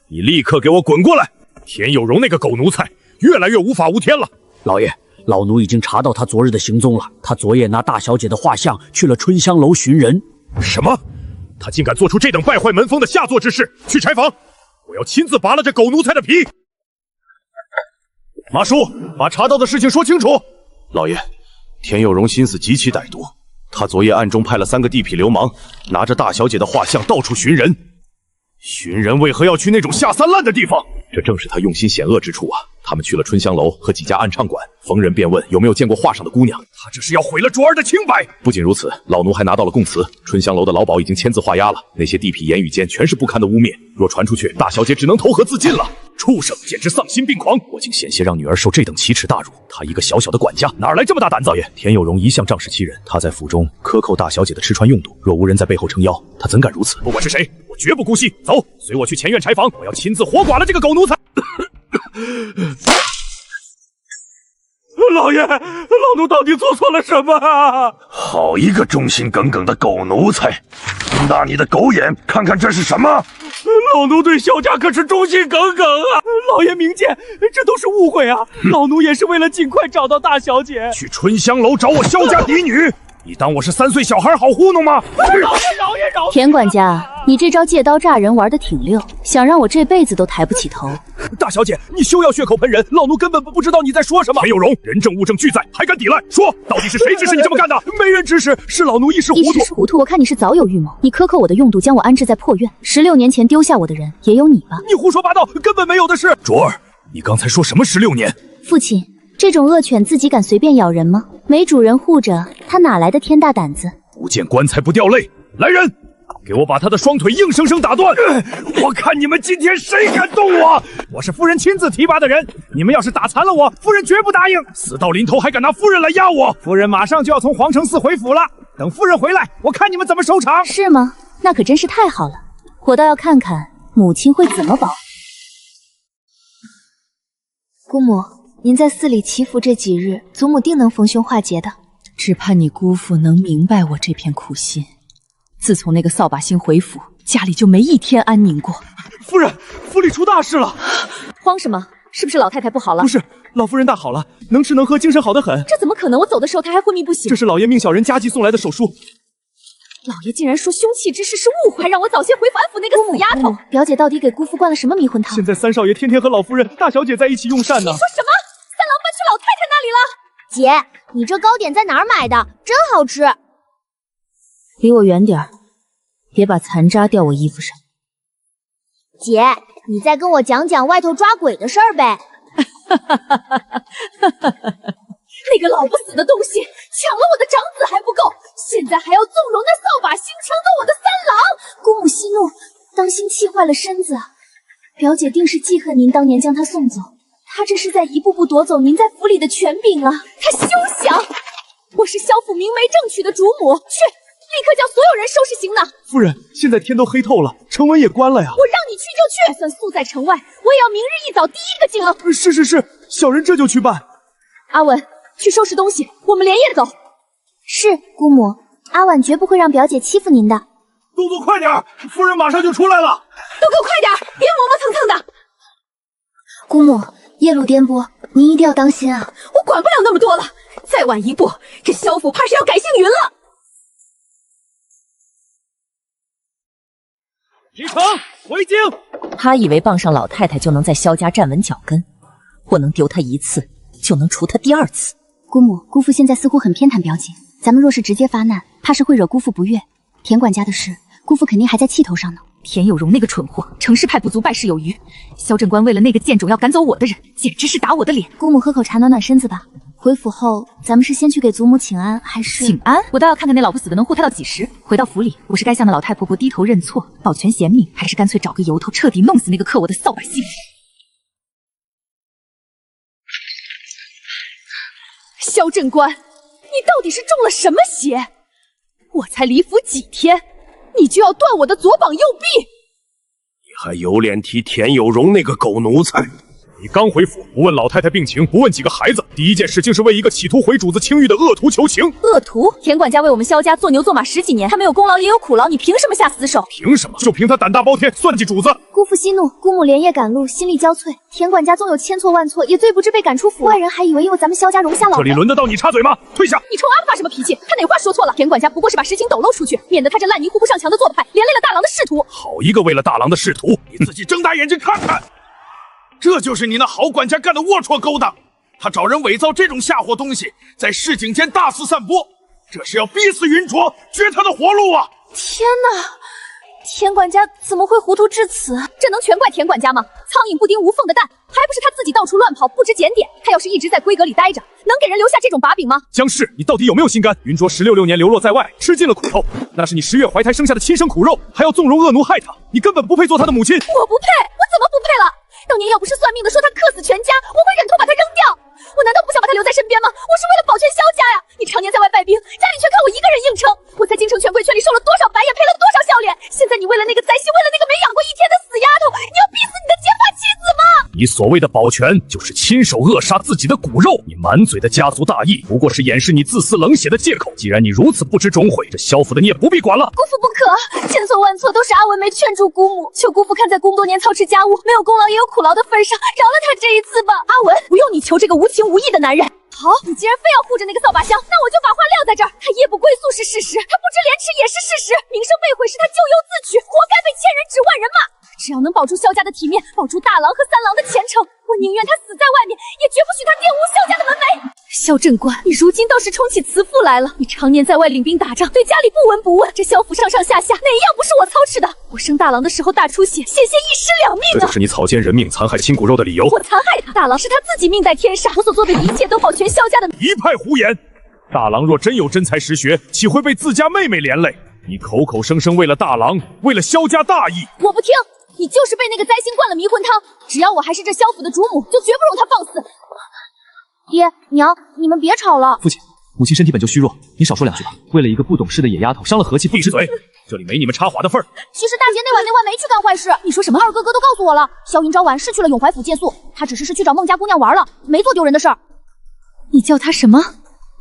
你立刻给我滚过来！田有容那个狗奴才，越来越无法无天了。老爷，老奴已经查到他昨日的行踪了。他昨夜拿大小姐的画像去了春香楼寻人。什么？他竟敢做出这等败坏门风的下作之事！去柴房，我要亲自拔了这狗奴才的皮。马叔，把查到的事情说清楚。老爷，田有容心思极其歹毒，他昨夜暗中派了3个地痞流氓，拿着大小姐的画像到处寻人。寻人为何要去那种下三滥的地方？这正是他用心险恶之处啊！他们去了春香楼和几家暗唱馆，逢人便问有没有见过画上的姑娘。他这是要毁了卓儿的清白。不仅如此，老奴还拿到了供词，春香楼的老鸨已经签字画押了。那些地痞言语间全是不堪的污蔑，若传出去，大小姐只能投河自尽了。畜生，简直丧心病狂！我竟险些让女儿受这等奇耻大辱。他一个小小的管家，哪来这么大胆子？老爷，田有容一向仗势欺人，他在府中克扣大小姐的吃穿用度，若无人在背后撑腰，他怎敢如此？不管是谁，我绝不姑息。走，随我去前院柴房，我要亲自活剐了这个狗奴才！老爷，老奴到底做错了什么啊？好一个忠心耿耿的狗奴才！睁大你的狗眼，看看这是什么！老奴对萧家可是忠心耿耿啊！老爷明鉴，这都是误会啊！老奴也是为了尽快找到大小姐。去春香楼找我萧家嫡女，你当我是3岁小孩好糊弄吗？老爷，田管家，你这招借刀诈人玩得挺溜，想让我这辈子都抬不起头。大小姐，你休要血口喷人，老奴根本不知道你在说什么。田有容，人证物证俱在，还敢抵赖？说，到底是谁指使你这么干的？没人指使，是老奴一时糊涂。一时糊涂，我看你是早有预谋。你克扣我的用度，将我安置在破院。16年前丢下我的人，也有你吧？你胡说八道，根本没有的事。卓儿，你刚才说什么16年？父亲，这种恶犬自己敢随便咬人吗？没主人护着，它哪来的天大胆子？不见棺材不掉泪，来人！给我把他的双腿硬生生打断！我看你们今天谁敢动我！我是夫人亲自提拔的人，你们要是打残了我，夫人绝不答应。死到临头还敢拿夫人来压我！夫人马上就要从皇城寺回府了，等夫人回来，我看你们怎么收场。是吗？那可真是太好了，我倒要看看母亲会怎么保。姑母，您在寺里祈福这几日，祖母定能逢凶化吉的。只盼你姑父能明白我这片苦心。自从那个扫把星回府，家里就没一天安宁过。夫人，府里出大事了！慌什么？是不是老太太不好了？不是，老夫人大好了，能吃能喝，精神好得很。这怎么可能？我走的时候她还昏迷不醒。这是老爷命小人家寄送来的手书。老爷竟然说凶器之事是误会，还让我早些回府安抚那个死丫头。表姐到底给姑父灌了什么迷魂汤？现在三少爷天天和老夫人、大小姐在一起用膳呢。你说什么？三郎搬去老太太那里了？姐，你这糕点在哪儿买的？真好吃。离我远点儿，别把残渣掉我衣服上。姐，你再跟我讲讲外头抓鬼的事儿呗。那个老不死的东西抢了我的长子还不够，现在还要纵容那扫把星抢走我的三郎。姑母息怒，当心气坏了身子。表姐定是记恨您当年将她送走，她这是在一步步夺走您在府里的权柄啊！她休想！我是萧府明媒正娶的主母，去！立刻叫所有人收拾行囊。夫人，现在天都黑透了，城门也关了呀。我让你去就去，就算宿在城外，我也要明日一早第一个进楼。是，小人这就去办。阿文，去收拾东西，我们连夜走。是，姑母，阿婉绝不会让表姐欺负您的。动作快点，夫人马上就出来了。都给我快点，别磨磨蹭蹭的。姑母，夜路颠簸，您一定要当心啊。我管不了那么多了，再晚一步，这萧府怕是要改姓云了。启程回京。他以为傍上老太太就能在萧家站稳脚跟，我能丢他一次，就能除他第二次。姑母，姑父现在似乎很偏袒表姐，咱们若是直接发难，怕是会惹姑父不悦。田管家的事，姑父肯定还在气头上呢。田有容那个蠢货，成事派不足败事有余。萧正官为了那个贱种要赶走我的人，简直是打我的脸。姑母喝口茶暖暖身子吧。回府后，咱们是先去给祖母请安，还是请安？我倒要看看那老不死的能护他到几时。回到府里，我是该向那老太婆婆低头认错，保全贤命，还是干脆找个由头彻底弄死那个克我的扫把星？萧正官，你到底是中了什么邪？我才离府几天，你就要断我的左膀右臂？你还有脸提田有容那个狗奴才？你刚回府，不问老太太病情，不问几个孩子，第一件事竟是为一个企图毁主子清誉的恶徒求情。恶徒？田管家为我们萧家做牛做马10几年，他没有功劳也有苦劳，你凭什么下死手？凭什么？就凭他胆大包天，算计主子。姑父息怒，姑母连夜赶路，心力交瘁。田管家纵有千错万错，也罪不至被赶出府，外人还以为有咱们萧家容下老。这里轮得到你插嘴吗？退下！你冲阿发什么脾气？他哪话说错了？田管家不过是把实情抖露出去，免得他这烂泥糊不上墙的做派，连累了大郎的仕途。好一个为了大郎的仕途，你自己睁大眼睛看看。这就是你那好管家干的龌龊勾当，他找人伪造这种吓唬东西，在市井间大肆散播，这是要逼死云卓，绝他的活路啊！天哪，田管家怎么会糊涂至此？这能全怪田管家吗？苍蝇不叮无缝的蛋，还不是他自己到处乱跑，不知检点。他要是一直在闺阁里待着，能给人留下这种把柄吗？江氏，你到底有没有心肝？云卓16年流落在外，吃尽了苦头，那是你10月怀胎生下的亲生苦肉，还要纵容恶奴害他，你根本不配做他的母亲。我不配，我怎么不配了？当年要不是算命的说他克死全家，我会忍痛把他扔掉。我难道不想把他留在身边吗？我是为了保全萧家呀！你常年在外败兵，家里却靠我一个人硬撑。我在京城权贵圈里受了多少白眼，赔了多少笑脸。现在你为了那个灾星，为了那个没养过一天的死丫头，你要逼死你的结发妻子吗？你所谓的保全，就是亲手扼杀自己的骨肉。你满嘴的家族大义，不过是掩饰你自私冷血的借口。既然你如此不知终悔，这萧府的你也不必管了。姑父不可，千错万错都是阿文没劝住姑母，求姑父看在公多年操持家务，没有功劳也有苦劳的份上，饶了他这一次吧。阿文，不用你求这个无情无义的男人。好，你既然非要护着那个扫把箱，那我就把话撂在这儿。他夜不归宿是事实，他不知廉耻也是事实，名声被毁是他咎由自取，活该被千人指万人骂。只要能保住萧家的体面，保住大郎和三郎的前程，我宁愿他死在外面，也绝不许他玷污萧家的门楣。萧正官，你如今倒是冲起慈父来了。你常年在外领兵打仗，对家里不闻不问，这萧府上上下下哪一样不是我操持的？我生大郎的时候大出血，险些一尸两命啊！这就是你草菅人命、残害亲骨肉的理由。我残害他，大郎是他自己命在天上，我所做的一切都保全萧家的。一派胡言！大郎若真有真才实学，岂会被自家妹妹连累？你口口声声为了大郎，为了萧家大义，我不听！你就是被那个灾星灌了迷魂汤，只要我还是这萧府的主母，就绝不容他放肆。爹娘，你们别吵了。父亲，母亲身体本就虚弱，你少说2句吧。为了一个不懂事的野丫头，伤了和气，闭嘴！这里没你们插话的份儿。其实大姐那晚没去干坏事。你说什么？二哥哥都告诉我了，萧云昭晚是去了永怀府借宿，他只是去找孟家姑娘玩了，没做丢人的事儿。你叫她什么？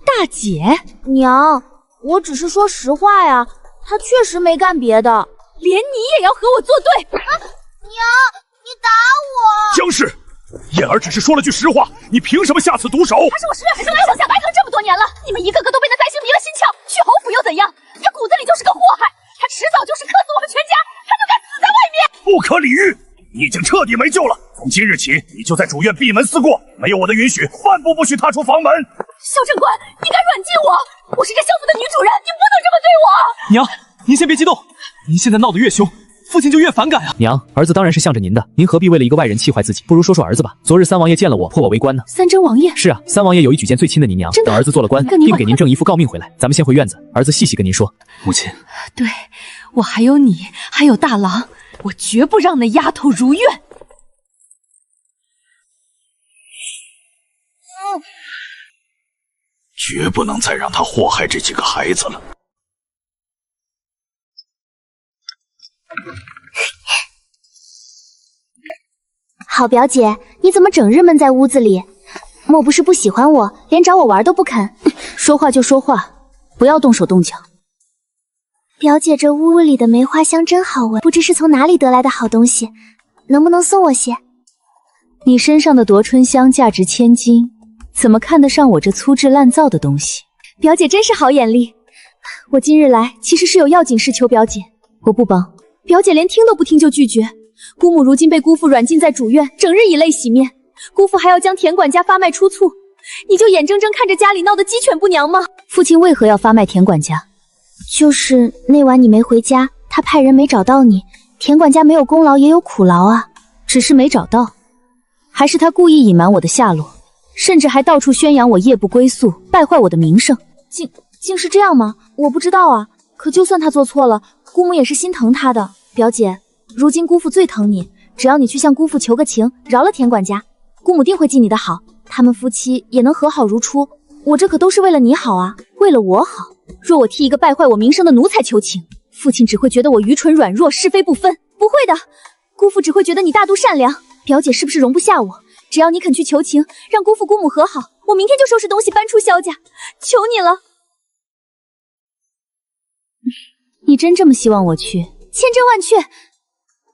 大姐？娘，我只是说实话呀，他确实没干别的。连你也要和我作对？娘，你打我！江氏，燕儿只是说了句实话，你凭什么下此毒手？他是我10月份生来手下白疼这么多年了，你们一个个都被那灾星迷了心窍。去侯府又怎样？他骨子里就是个祸害，他迟早就是克死我们全家，他就该死在外面。不可理喻，你已经彻底没救了。从今日起，你就在主院闭门思过，没有我的允许，半步不许踏出房门。萧正官，你敢软禁我？我是这萧府的女主人，你不能这么对我。娘，您先别激动，您现在闹得越凶，父亲就越反感啊！娘，儿子当然是向着您的，您何必为了一个外人气坏自己？不如说说儿子吧。昨日三王爷见了我，破我为官呢。三真王爷？是啊，三王爷有意举荐最亲的您娘，等儿子做了官，并给您正一副诰命回来。咱们先回院子，儿子细细跟您说。母亲，对，我还有你，还有大郎，我绝不让那丫头如愿。绝不能再让他祸害这几个孩子了。好表姐，你怎么整日闷在屋子里？莫不是不喜欢我，连找我玩都不肯？说话就说话，不要动手动脚。表姐，这屋里的梅花香真好闻，不知是从哪里得来的好东西，能不能送我些？你身上的夺春香价值1000金，怎么看得上我这粗制滥造的东西？表姐真是好眼力。我今日来其实是有要紧事求表姐，我不帮。表姐连听都不听就拒绝。姑母如今被姑父软禁在主院，整日以泪洗面。姑父还要将田管家发卖出醋，你就眼睁睁看着家里闹得鸡犬不娘吗？父亲为何要发卖田管家？就是那晚你没回家，他派人没找到你。田管家没有功劳也有苦劳啊，只是没找到。还是他故意隐瞒我的下落，甚至还到处宣扬我夜不归宿，败坏我的名声。竟是这样吗？我不知道啊。可就算他做错了，姑母也是心疼他的。表姐，如今姑父最疼你，只要你去向姑父求个情，饶了田管家，姑母定会记你的好，他们夫妻也能和好如初。我这可都是为了你好啊，为了我好。若我替一个败坏我名声的奴才求情，父亲只会觉得我愚蠢软弱，是非不分。不会的，姑父只会觉得你大度善良。表姐是不是容不下我？只要你肯去求情，让姑父姑母和好，我明天就收拾东西搬出萧家，求你了。你真这么希望我去？千真万确。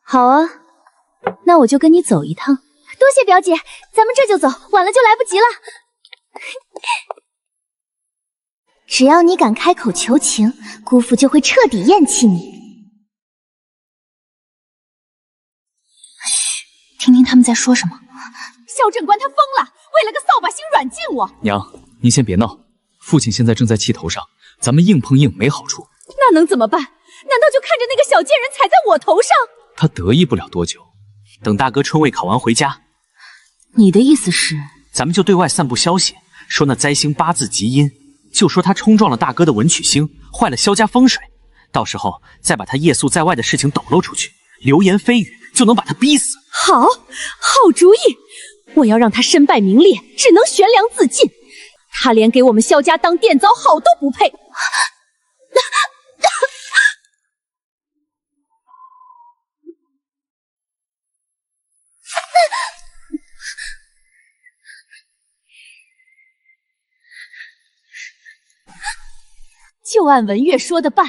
好啊，那我就跟你走一趟。多谢表姐，咱们这就走，晚了就来不及了。只要你敢开口求情，姑父就会彻底厌弃你。嘘，听听他们在说什么。萧正官他疯了，为了个扫把星软禁我。娘，您先别闹，父亲现在正在气头上，咱们硬碰硬没好处。那能怎么办？难道就看着那个小贱人踩在我头上？他得意不了多久，等大哥春未考完回家。你的意思是，咱们就对外散布消息，说那灾星八字极阴，就说他冲撞了大哥的文曲星，坏了萧家风水。到时候再把他夜宿在外的事情抖露出去，流言蜚语就能把他逼死。好主意，我要让他身败名裂，只能悬梁自尽。他连给我们萧家当店糟好都不配。就按文月说的办，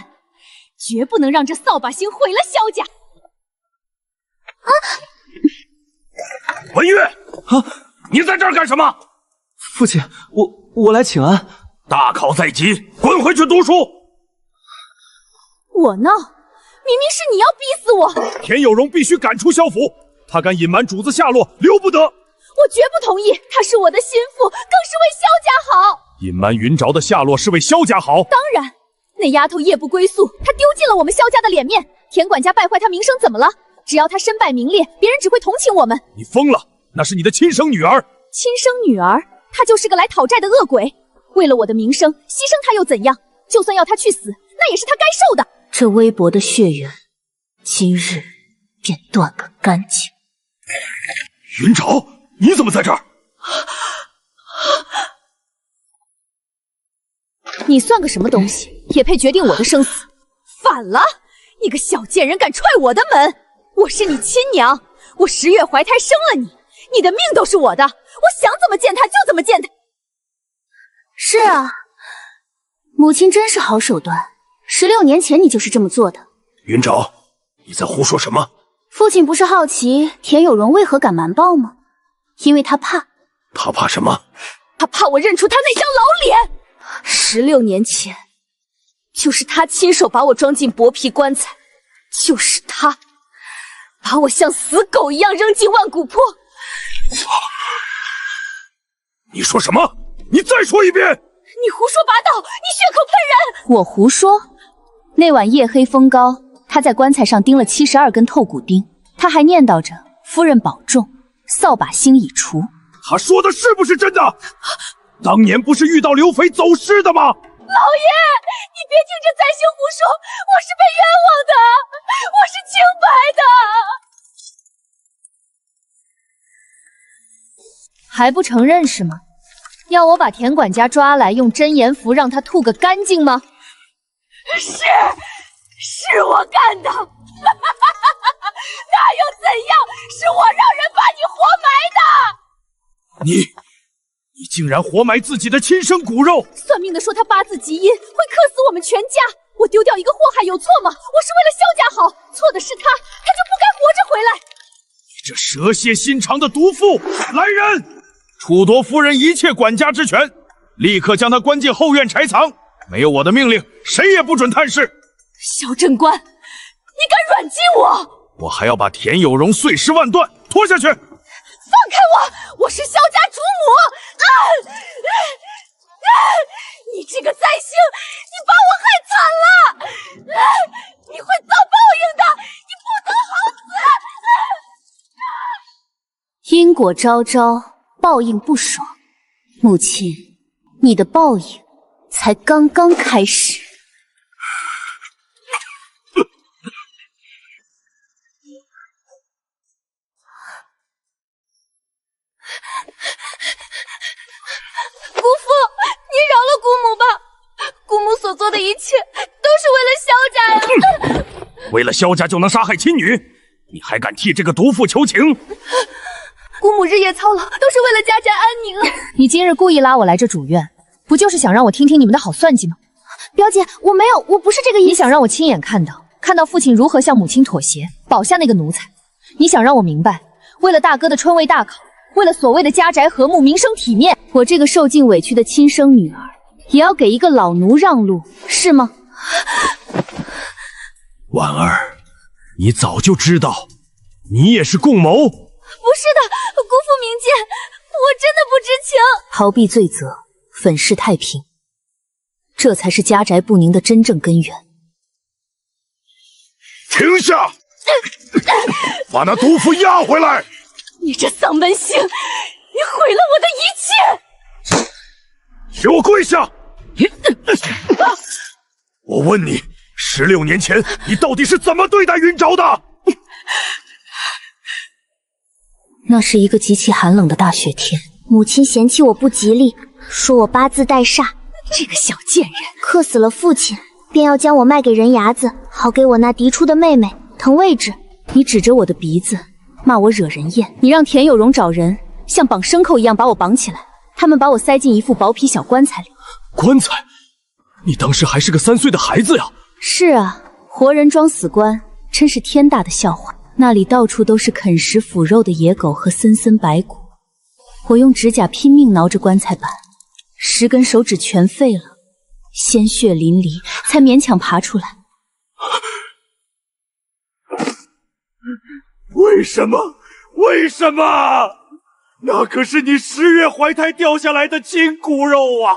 绝不能让这扫把星毁了萧家。文月，你在这儿干什么？父亲，我来请安。大考在即，滚回去读书。我闹，明明是你要逼死我。田有容必须赶出萧府，他敢隐瞒主子下落，留不得。我绝不同意，她是我的心腹，更是为萧家好。隐瞒云沼的下落是为萧家好。当然，那丫头夜不归宿，她丢尽了我们萧家的脸面。田管家败坏她名声怎么了？只要她身败名裂，别人只会同情我们。你疯了，那是你的亲生女儿。亲生女儿？她就是个来讨债的恶鬼。为了我的名声，牺牲她又怎样？就算要她去死，那也是她该受的。这微薄的血缘，今日便断个干净。云沼，你怎么在这儿？你算个什么东西，也配决定我的生死？反了！你个小贱人，敢踹我的门！我是你亲娘，我10月怀胎生了你，你的命都是我的，我想怎么践踏就怎么践踏。是啊，母亲真是好手段。16年前你就是这么做的。云沼，你在胡说什么？父亲不是好奇田有容为何敢瞒报吗？因为他怕。他怕什么？他怕我认出他那张老脸。16年前，就是他亲手把我装进薄皮棺材，就是他把我像死狗一样扔进万古坡。你说什么？你再说一遍！你胡说八道，你血口喷人！我胡说？那晚夜黑风高，他在棺材上钉了72根透骨钉，他还念叨着夫人保重，扫把星已除。他说的是不是真的？当年不是遇到刘肥走失的吗？老爷，你别听这灾星胡说，我是被冤枉的，我是清白的。还不承认是吗？要我把田管家抓来，用真言符让他吐个干净吗？是我干的，那又怎样？是我让人把你活埋的。你竟然活埋自己的亲生骨肉！算命的说他八字极阴，会克死我们全家。我丢掉一个祸害有错吗？我是为了萧家好，错的是他，他就不该活着回来。你这蛇蝎心肠的毒妇！来人，褫夺夫人一切管家之权，立刻将他关进后院柴藏。没有我的命令，谁也不准探视。萧贞观，你敢软禁我？我还要把田有容碎尸万段，拖下去。放开我！我是萧家主母！你这个灾星，你把我害惨了！你会遭报应的，你不得好死！因果昭昭，报应不爽。母亲，你的报应才刚刚开始。姑父，你饶了姑母吧！姑母所做的一切都是为了萧家呀！为了萧家就能杀害亲女，你还敢替这个毒妇求情？姑母日夜操劳，都是为了家宅安宁啊！你今日故意拉我来这主院，不就是想让我听听你们的好算计吗？表姐，我没有，我不是这个意思。你想让我亲眼看到父亲如何向母亲妥协，保下那个奴才？你想让我明白，为了大哥的春闱大考，为了所谓的家宅和睦、名声体面，我这个受尽委屈的亲生女儿，也要给一个老奴让路，是吗？婉儿，你早就知道，你也是共谋。不是的，姑父明鉴，我真的不知情。逃避罪责，粉饰太平，这才是家宅不宁的真正根源。停下！把那毒妇押回来！你这丧门星，你毁了我的一切！给我跪下！我问你，16年前你到底是怎么对待云沼的？那是一个极其寒冷的大雪天，母亲嫌弃我不吉利，说我八字带煞。这个小贱人，克死了父亲，便要将我卖给人牙子，好给我那嫡出的妹妹腾位置。你指着我的鼻子骂我惹人厌，你让田有容找人像绑牲口一样把我绑起来，他们把我塞进一副薄皮小棺材里。棺材？你当时还是个3岁的孩子呀！是啊，活人装死棺，真是天大的笑话。那里到处都是啃食腐肉的野狗和森森白骨。我用指甲拼命挠着棺材板，10根手指全废了，鲜血淋漓，才勉强爬出来。为什么？为什么？那可是你10月怀胎掉下来的亲骨肉啊！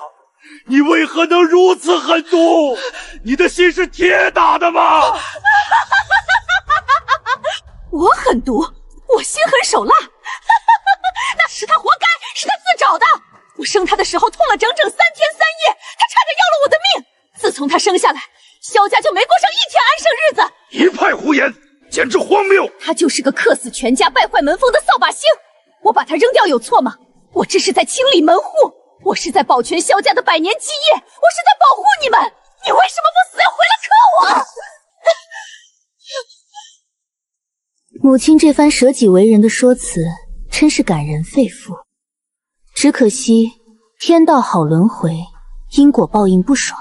你为何能如此狠毒？你的心是铁打的吗？我狠毒，我心狠手辣，那是他活该，是他自找的。我生他的时候痛了整整3天3夜，他差点要了我的命。自从他生下来，萧家就没过上一天安生日子。一派胡言，简直荒谬！他就是个克死全家、败坏门风的扫把星。我把他扔掉有错吗？我这是在清理门户，我是在保全萧家的100年基业，我是在保护你们。你为什么不死，要回来克我？母亲这番舍己为人的说辞，真是感人肺腑。只可惜天道好轮回，因果报应不爽。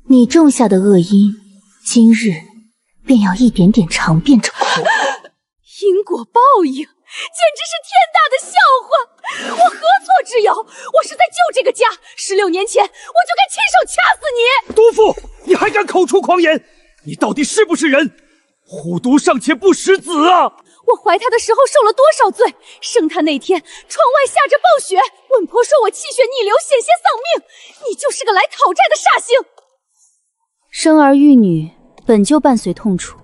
你种下的恶因，今日便要一点点尝遍这苦。因果报应，简直是天大的笑话！我何错之有？我是在救这个家。16年前，我就该亲手掐死你！毒妇，你还敢口出狂言？你到底是不是人？虎毒尚且不食子啊！我怀他的时候受了多少罪？生他那天，窗外下着暴雪，稳婆说我气血逆流，险些丧命。你就是个来讨债的煞星！生儿育女本就伴随痛楚，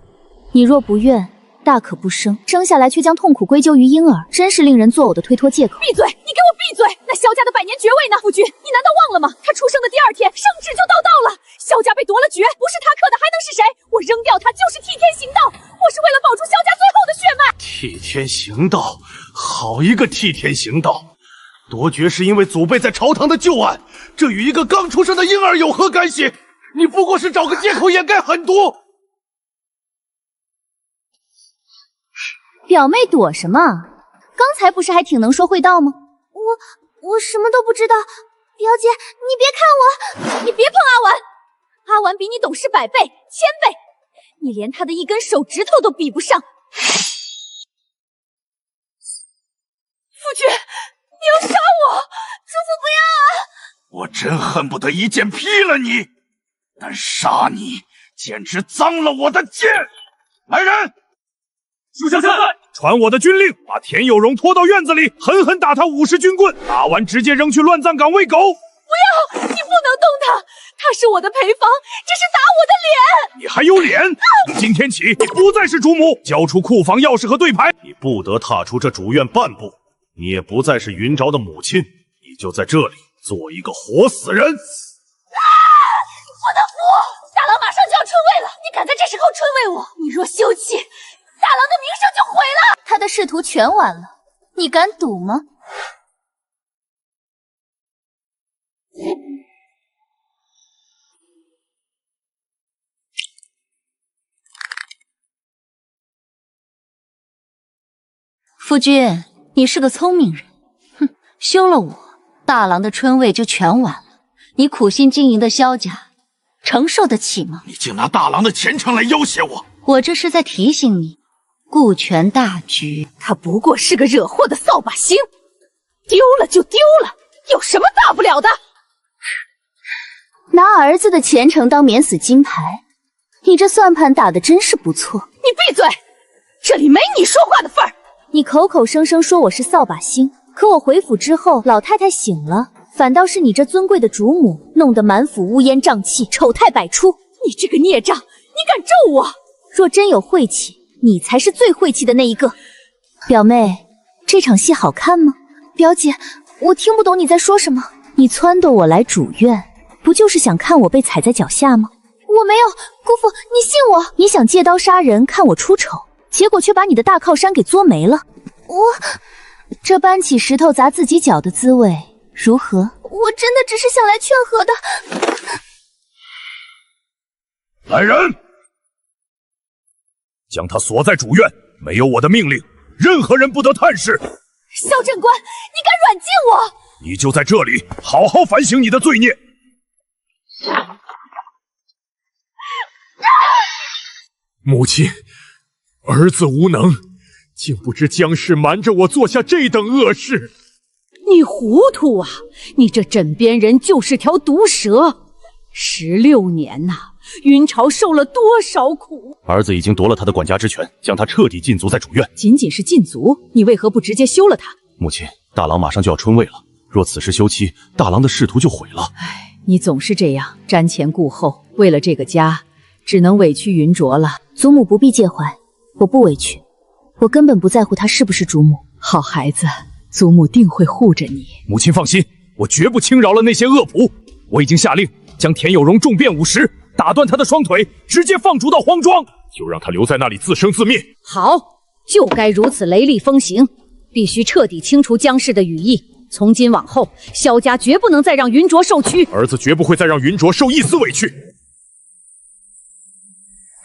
你若不愿，大可不生，生下来却将痛苦归咎于婴儿，真是令人作呕的推脱借口。闭嘴！你给我闭嘴！那萧家的100年爵位呢？夫君，你难道忘了吗？他出生的第2天，圣旨就到了。萧家被夺了爵，不是他克的，还能是谁？我扔掉他就是替天行道，我是为了保住萧家最后的血脉。替天行道，好一个替天行道！夺爵是因为祖辈在朝堂的旧案，这与一个刚出生的婴儿有何干系？你不过是找个借口掩盖狠毒。表妹躲什么？刚才不是还挺能说会道吗？我什么都不知道。表姐，你别看我，你别碰阿丸，阿丸比你懂事100倍、1000倍，你连他的1根手指头都比不上。夫君，你要杀我！不要啊！我真恨不得一剑劈了你，但杀你简直脏了我的剑。来人，属下在。传我的军令，把田有容拖到院子里，狠狠打他50军棍，打完直接扔去乱葬岗喂狗。不要！你不能动他，他是我的陪房，这是打我的脸。你还有脸？从今天起，你不再是主母，交出库房钥匙和对牌，你不得踏出这主院半步。你也不再是云沼的母亲，你就在这里做一个活死人。不能服！大郎马上就要春位了，你敢在这时候春位我？你若休妻，大郎的名声就毁了。他的仕途全完了，你敢赌吗？夫君，你是个聪明人，哼，休了我，大郎的春位就全完了。你苦心经营的萧家，承受得起吗？你竟拿大郎的前程来要挟我！我这是在提醒你，顾全大局。他不过是个惹祸的扫把星，丢了就丢了，有什么大不了的？拿儿子的前程当免死金牌，你这算盘打得真是不错。你闭嘴，这里没你说话的份儿。你口口声声说我是扫把星，可我回府之后，老太太醒了，反倒是你这尊贵的主母弄得满府乌烟瘴气，丑态百出。你这个孽障，你敢咒我？若真有晦气，你才是最晦气的那一个。表妹，这场戏好看吗？表姐，我听不懂你在说什么。你撺掇我来主院，不就是想看我被踩在脚下吗？我没有，姑父，你信我。你想借刀杀人，看我出丑，结果却把你的大靠山给作没了。这搬起石头砸自己脚的滋味如何？我真的只是想来劝和的。来人，将他锁在主院，没有我的命令，任何人不得探视。萧正官，你敢软禁我？你就在这里好好反省你的罪孽。母亲，儿子无能，竟不知江氏瞒着我做下这等恶事。你糊涂啊！你这枕边人就是条毒蛇，16年呐，云朝受了多少苦！儿子已经夺了他的管家之权，将他彻底禁足在主院。仅仅是禁足，你为何不直接休了他？母亲，大郎马上就要春位了，若此时休妻，大郎的仕途就毁了。唉，你总是这样瞻前顾后，为了这个家，只能委屈云卓了。祖母不必介怀，我不委屈，我根本不在乎她是不是主母。好孩子，祖母定会护着你。母亲放心，我绝不轻饶了那些恶仆。我已经下令将田有容重鞭50，打断他的双腿，直接放逐到黄庄，就让他留在那里自生自灭。好，就该如此雷厉风行，必须彻底清除江氏的羽翼。从今往后，萧家绝不能再让云卓受屈。儿子绝不会再让云卓受一丝委屈。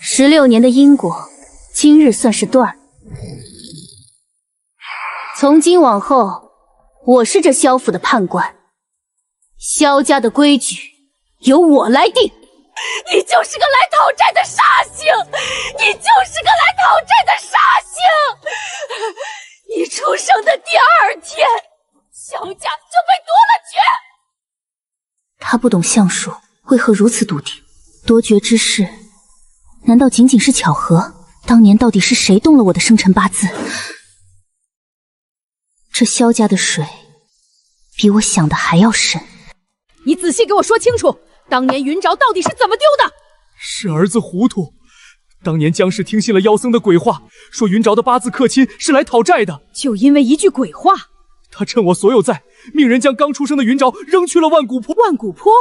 16年的因果，今日算是断儿。从今往后，我是这萧府的判官，萧家的规矩由我来定。你就是个来讨债的杀星，你就是个来讨债的杀星！你出生的第2天，萧家就被夺了爵。他不懂相术，为何如此笃定？夺爵之事，难道仅仅是巧合？当年到底是谁动了我的生辰八字？这萧家的水，比我想的还要深。你仔细给我说清楚，当年云沼到底是怎么丢的？是儿子糊涂。当年江氏听信了妖僧的鬼话，说云沼的八字克亲是来讨债的。就因为一句鬼话，他趁我所有在，命人将刚出生的云沼扔去了万古坡。万古坡？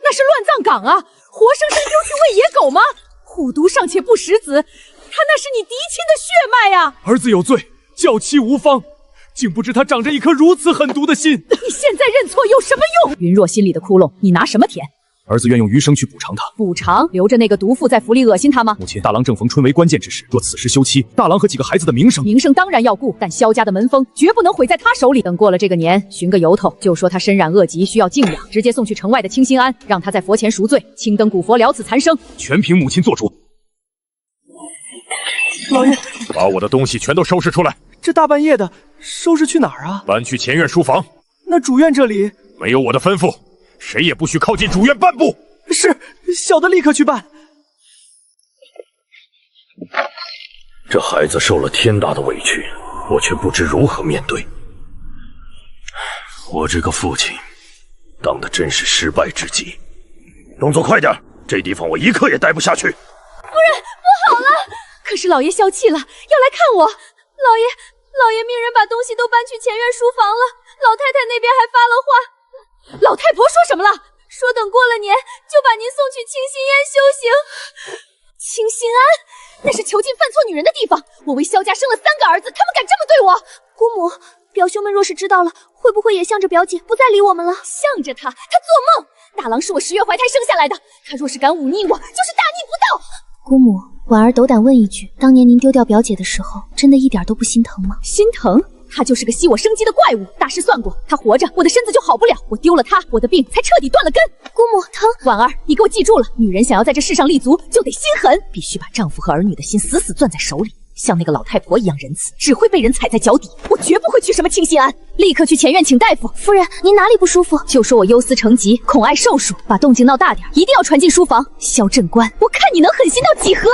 那是乱葬岗啊！活生生丢去喂野狗吗？虎毒尚且不食子，他那是你嫡亲的血脉呀！儿子有罪，教妻无方。竟不知他长着一颗如此狠毒的心。你现在认错有什么用？云若心里的窟窿，你拿什么填？儿子愿用余生去补偿他。补偿？留着那个毒妇在府里恶心他吗？母亲，大郎正逢春闱关键之时，若此时休妻，大郎和几个孩子的名声当然要顾，但萧家的门风绝不能毁在他手里。等过了这个年，寻个由头，就说他身染恶疾，需要静养，直接送去城外的清心庵，让他在佛前赎罪，青灯古佛，了此残生。全凭母亲做主。老爷，把我的东西全都收拾出来。这大半夜的，收拾去哪儿啊？搬去前院书房。那主院这里没有我的吩咐，谁也不许靠近主院半步。是，小的立刻去办。这孩子受了天大的委屈，我却不知如何面对。我这个父亲，当的真是失败至极。动作快点，这地方我一刻也待不下去。夫人，不好了！可是老爷消气了，要来看我。老爷命人把东西都搬去前院书房了。老太太那边还发了话。老太婆说什么了？说等过了年就把您送去清心庵修行。清心庵，那是囚禁犯错女人的地方。我为萧家生了3个儿子，他们敢这么对我？姑母，表兄们若是知道了，会不会也向着表姐不再理我们了？向着他做梦！大郎是我10月怀胎生下来的，他若是敢忤逆我，就是大逆不道。姑母，婉儿斗胆问一句，当年您丢掉表姐的时候，真的一点都不心疼吗？心疼？他就是个吸我生机的怪物。大师算过，他活着，我的身子就好不了；我丢了他，我的病才彻底断了根。姑母，疼！婉儿，你给我记住了，女人想要在这世上立足，就得心狠，必须把丈夫和儿女的心死死攥在手里。像那个老太婆一样仁慈，只会被人踩在脚底。我绝不会去什么清心庵，立刻去前院请大夫。夫人，您哪里不舒服？就说我忧思成疾，恐碍寿数，把动静闹大点，一定要传进书房。萧正官，我看你能狠心到几何？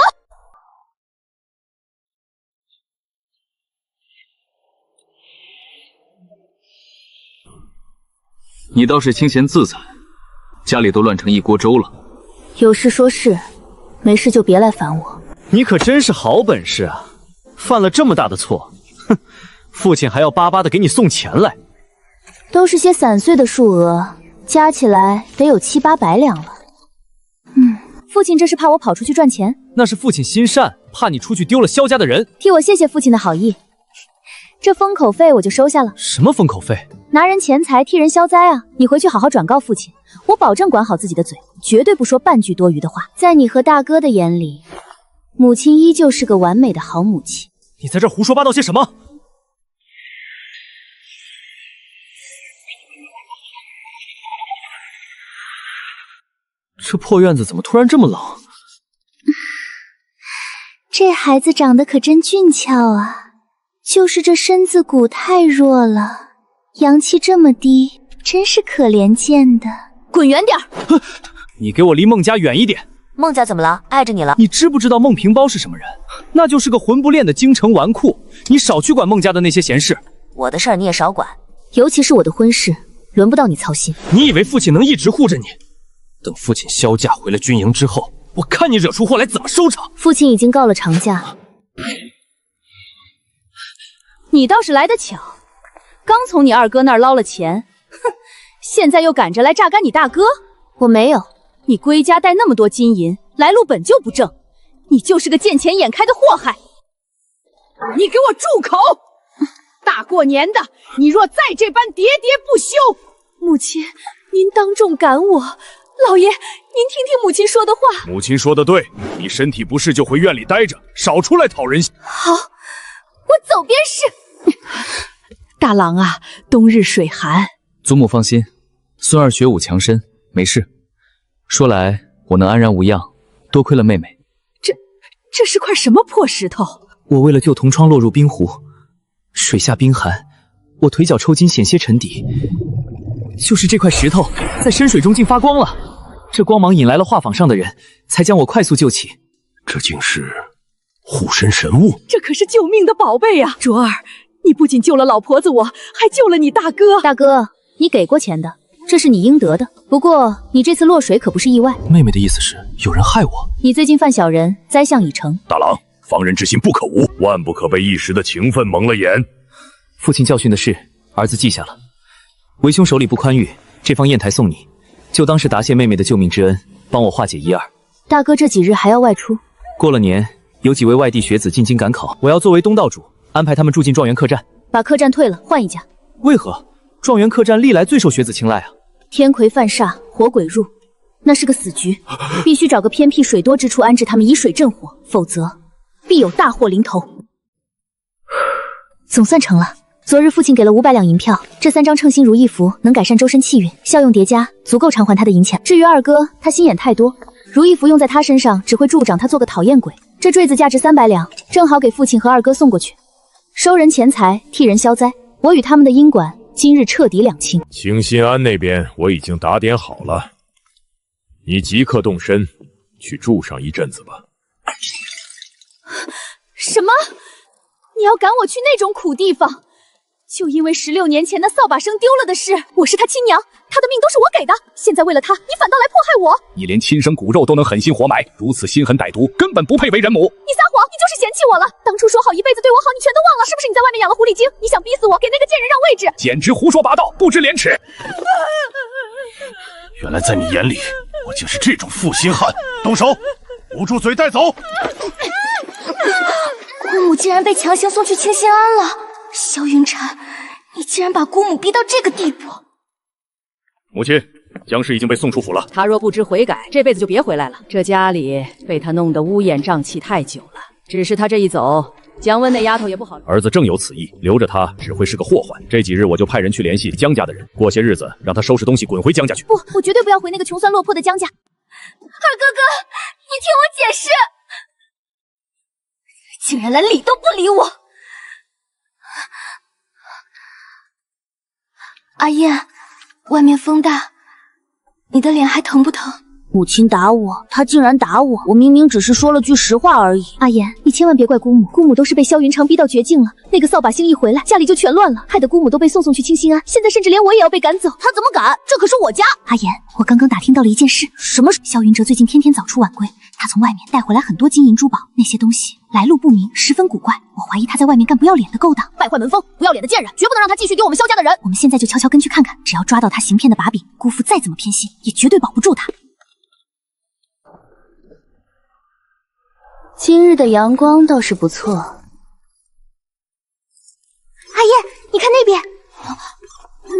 你倒是清闲自在，家里都乱成一锅粥了。有事说事，没事就别来烦我。你可真是好本事啊！犯了这么大的错，哼，父亲还要巴巴的给你送钱来。都是些散碎的数额，加起来得有700-800两了。父亲这是怕我跑出去赚钱？那是父亲心善，怕你出去丢了萧家的人。替我谢谢父亲的好意，这封口费我就收下了。什么封口费？拿人钱财替人消灾啊！你回去好好转告父亲，我保证管好自己的嘴，绝对不说半句多余的话。在你和大哥的眼里，母亲依旧是个完美的好母亲。你在这胡说八道些什么？这破院子怎么突然这么冷？这孩子长得可真俊俏啊，就是这身子骨太弱了，阳气这么低，真是可怜见的。滚远点！你给我离孟家远一点！孟家怎么了？碍着你了？你知不知道孟平包是什么人？那就是个魂不恋的京城纨绔。你少去管孟家的那些闲事。我的事儿你也少管，尤其是我的婚事，轮不到你操心。你以为父亲能一直护着你？等父亲萧家回了军营之后，我看你惹出祸来怎么收场。父亲已经告了长假。你倒是来得巧，刚从你二哥那儿捞了钱，哼，现在又赶着来榨干你大哥。我没有，你归家带那么多金银，来路本就不正，你就是个见钱眼开的祸害。你给我住口！大过年的，你若再这般喋喋不休，母亲，您当众赶我。老爷，您听听母亲说的话。母亲说的对，你身体不适就回院里待着，少出来讨人喜。好，我走便是。大郎啊，冬日水寒。祖母放心，孙儿学武强身，没事。说来我能安然无恙，多亏了妹妹。这是块什么破石头？我为了救同窗落入冰湖，水下冰寒，我腿脚抽筋，险些沉底。就是这块石头在深水中竟发光了，这光芒引来了画舫上的人，才将我快速救起。这竟是护身神物，这可是救命的宝贝呀！卓儿，你不仅救了老婆子我，还救了你大哥。大哥，你给过钱的，这是你应得的。不过你这次落水可不是意外。妹妹的意思是有人害我？你最近犯小人，灾相已成。大郎，防人之心不可无，万不可被一时的情分蒙了眼。父亲教训的事，儿子记下了。为兄手里不宽裕，这方砚台送你，就当是答谢妹妹的救命之恩，帮我化解一二。大哥这几日还要外出？过了年，有几位外地学子进京赶考，我要作为东道主，安排他们住进状元客栈。把客栈退了，换一家。为何？状元客栈历来最受学子青睐啊。天魁犯煞，火鬼入，那是个死局，必须找个偏僻水多之处安置他们，以水镇火，否则必有大祸临头。总算成了。昨日父亲给了500两银票，这3张称心如意符能改善周身气运，效用叠加，足够偿还他的银钱。至于二哥，他心眼太多，如意符用在他身上，只会助长他做个讨厌鬼。这坠子价值300两，正好给父亲和二哥送过去，收人钱财，替人消灾。我与他们的姻管今日彻底两清。清心庵那边我已经打点好了，你即刻动身去住上一阵子吧。什么？你要赶我去那种苦地方？就因为16年前那扫把生丢了的事，我是他亲娘，他的命都是我给的。现在为了他，你反倒来迫害我！你连亲生骨肉都能狠心活埋，如此心狠歹毒，根本不配为人母。你撒谎，你就是嫌弃我了。当初说好一辈子对我好，你全都忘了，是不是？你在外面养了狐狸精，你想逼死我，给那个贱人让位置？简直胡说八道，不知廉耻！原来在你眼里，我就是这种负心汉。动手，捂住嘴带走。姑母竟然被强行送去清心庵了。萧云禅，你竟然把姑母逼到这个地步！母亲，江氏已经被送出府了。他若不知悔改，这辈子就别回来了。这家里被他弄得乌烟瘴气太久了。只是他这一走，姜温那丫头也不好。儿子正有此意，留着他只会是个祸患。这几日我就派人去联系江家的人，过些日子让他收拾东西滚回江家去。不，我绝对不要回那个穷酸落魄的江家。二哥哥，你听我解释！竟然连理都不理我！阿燕，外面风大，你的脸还疼不疼？母亲打我，她竟然打我，我明明只是说了句实话而已。阿言，你千万别怪姑母，姑母都是被萧云长逼到绝境了。那个扫把星一回来，家里就全乱了，害得姑母都被送去清心庵，现在甚至连我也要被赶走。他怎么敢？这可是我家。阿言，我刚刚打听到了一件事，什么事？萧云哲最近天天早出晚归，他从外面带回来很多金银珠宝，那些东西来路不明，十分古怪。我怀疑他在外面干不要脸的勾当，败坏门风，不要脸的贱人，绝不能让他继续丢我们萧家的人。我们现在就悄悄跟去看看，只要抓到他行骗的把柄，姑父再怎么偏心，也绝对保不住他。今日的阳光倒是不错。阿燕，你看那边，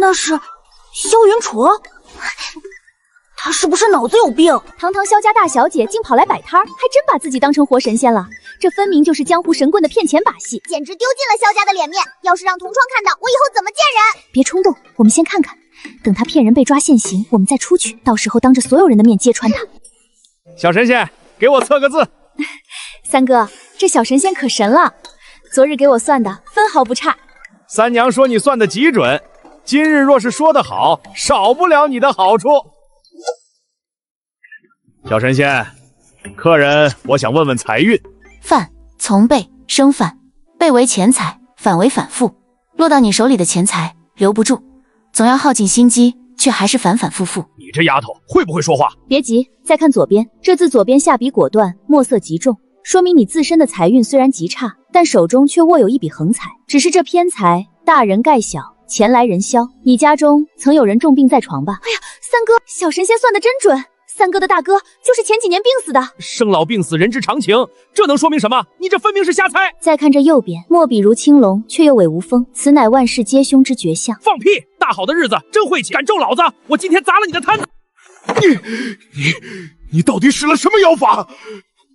那是萧云楚，他是不是脑子有病？堂堂萧家大小姐竟跑来摆摊，还真把自己当成活神仙了。这分明就是江湖神棍的骗钱把戏，简直丢尽了萧家的脸面。要是让同窗看到，我以后怎么见人？别冲动，我们先看看，等他骗人被抓现行，我们再出去，到时候当着所有人的面揭穿他。小神仙，给我测个字。三哥，这小神仙可神了，昨日给我算的分毫不差。三娘说你算的极准，今日若是说得好，少不了你的好处。小神仙，客人我想问问财运。犯从备生犯，备为钱财，反为反复。落到你手里的钱财留不住，总要耗尽心机，却还是反反复复。你这丫头会不会说话？别急，再看左边，这字左边下笔果断，墨色极重，说明你自身的财运虽然极差，但手中却握有一笔横财。只是这偏财大人盖小，钱来人消。你家中曾有人重病在床吧？哎呀，三哥，小神仙算得真准。三哥的大哥就是前几年病死的。生老病死人之常情，这能说明什么？你这分明是瞎猜。再看这右边，墨笔如青龙，却又尾无锋，此乃万事皆凶之绝象。放屁！大好的日子真晦气，敢咒老子！我今天砸了你的摊子！你到底使了什么妖法？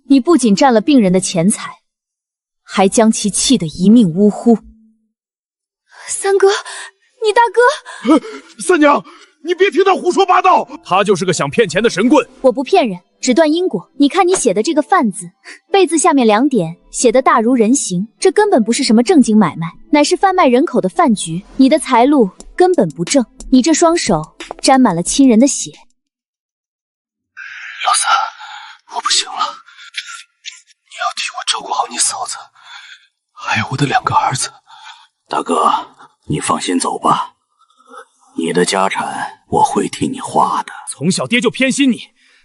你不仅占了病人的钱财，还将其气得一命呜呼。三哥，你大哥……三娘，你别听他胡说八道，他就是个想骗钱的神棍。我不骗人，只断因果。你看你写的这个犯字，贝字下面2点写的大如人形，这根本不是什么正经买卖，乃是贩卖人口的饭局。你的财路根本不正，你这双手沾满了亲人的血。老三，我不行了，你要替我照顾好你嫂子，还有我的2个儿子。大哥，你放心走吧，你的家产我会替你花的。从小爹就偏心你，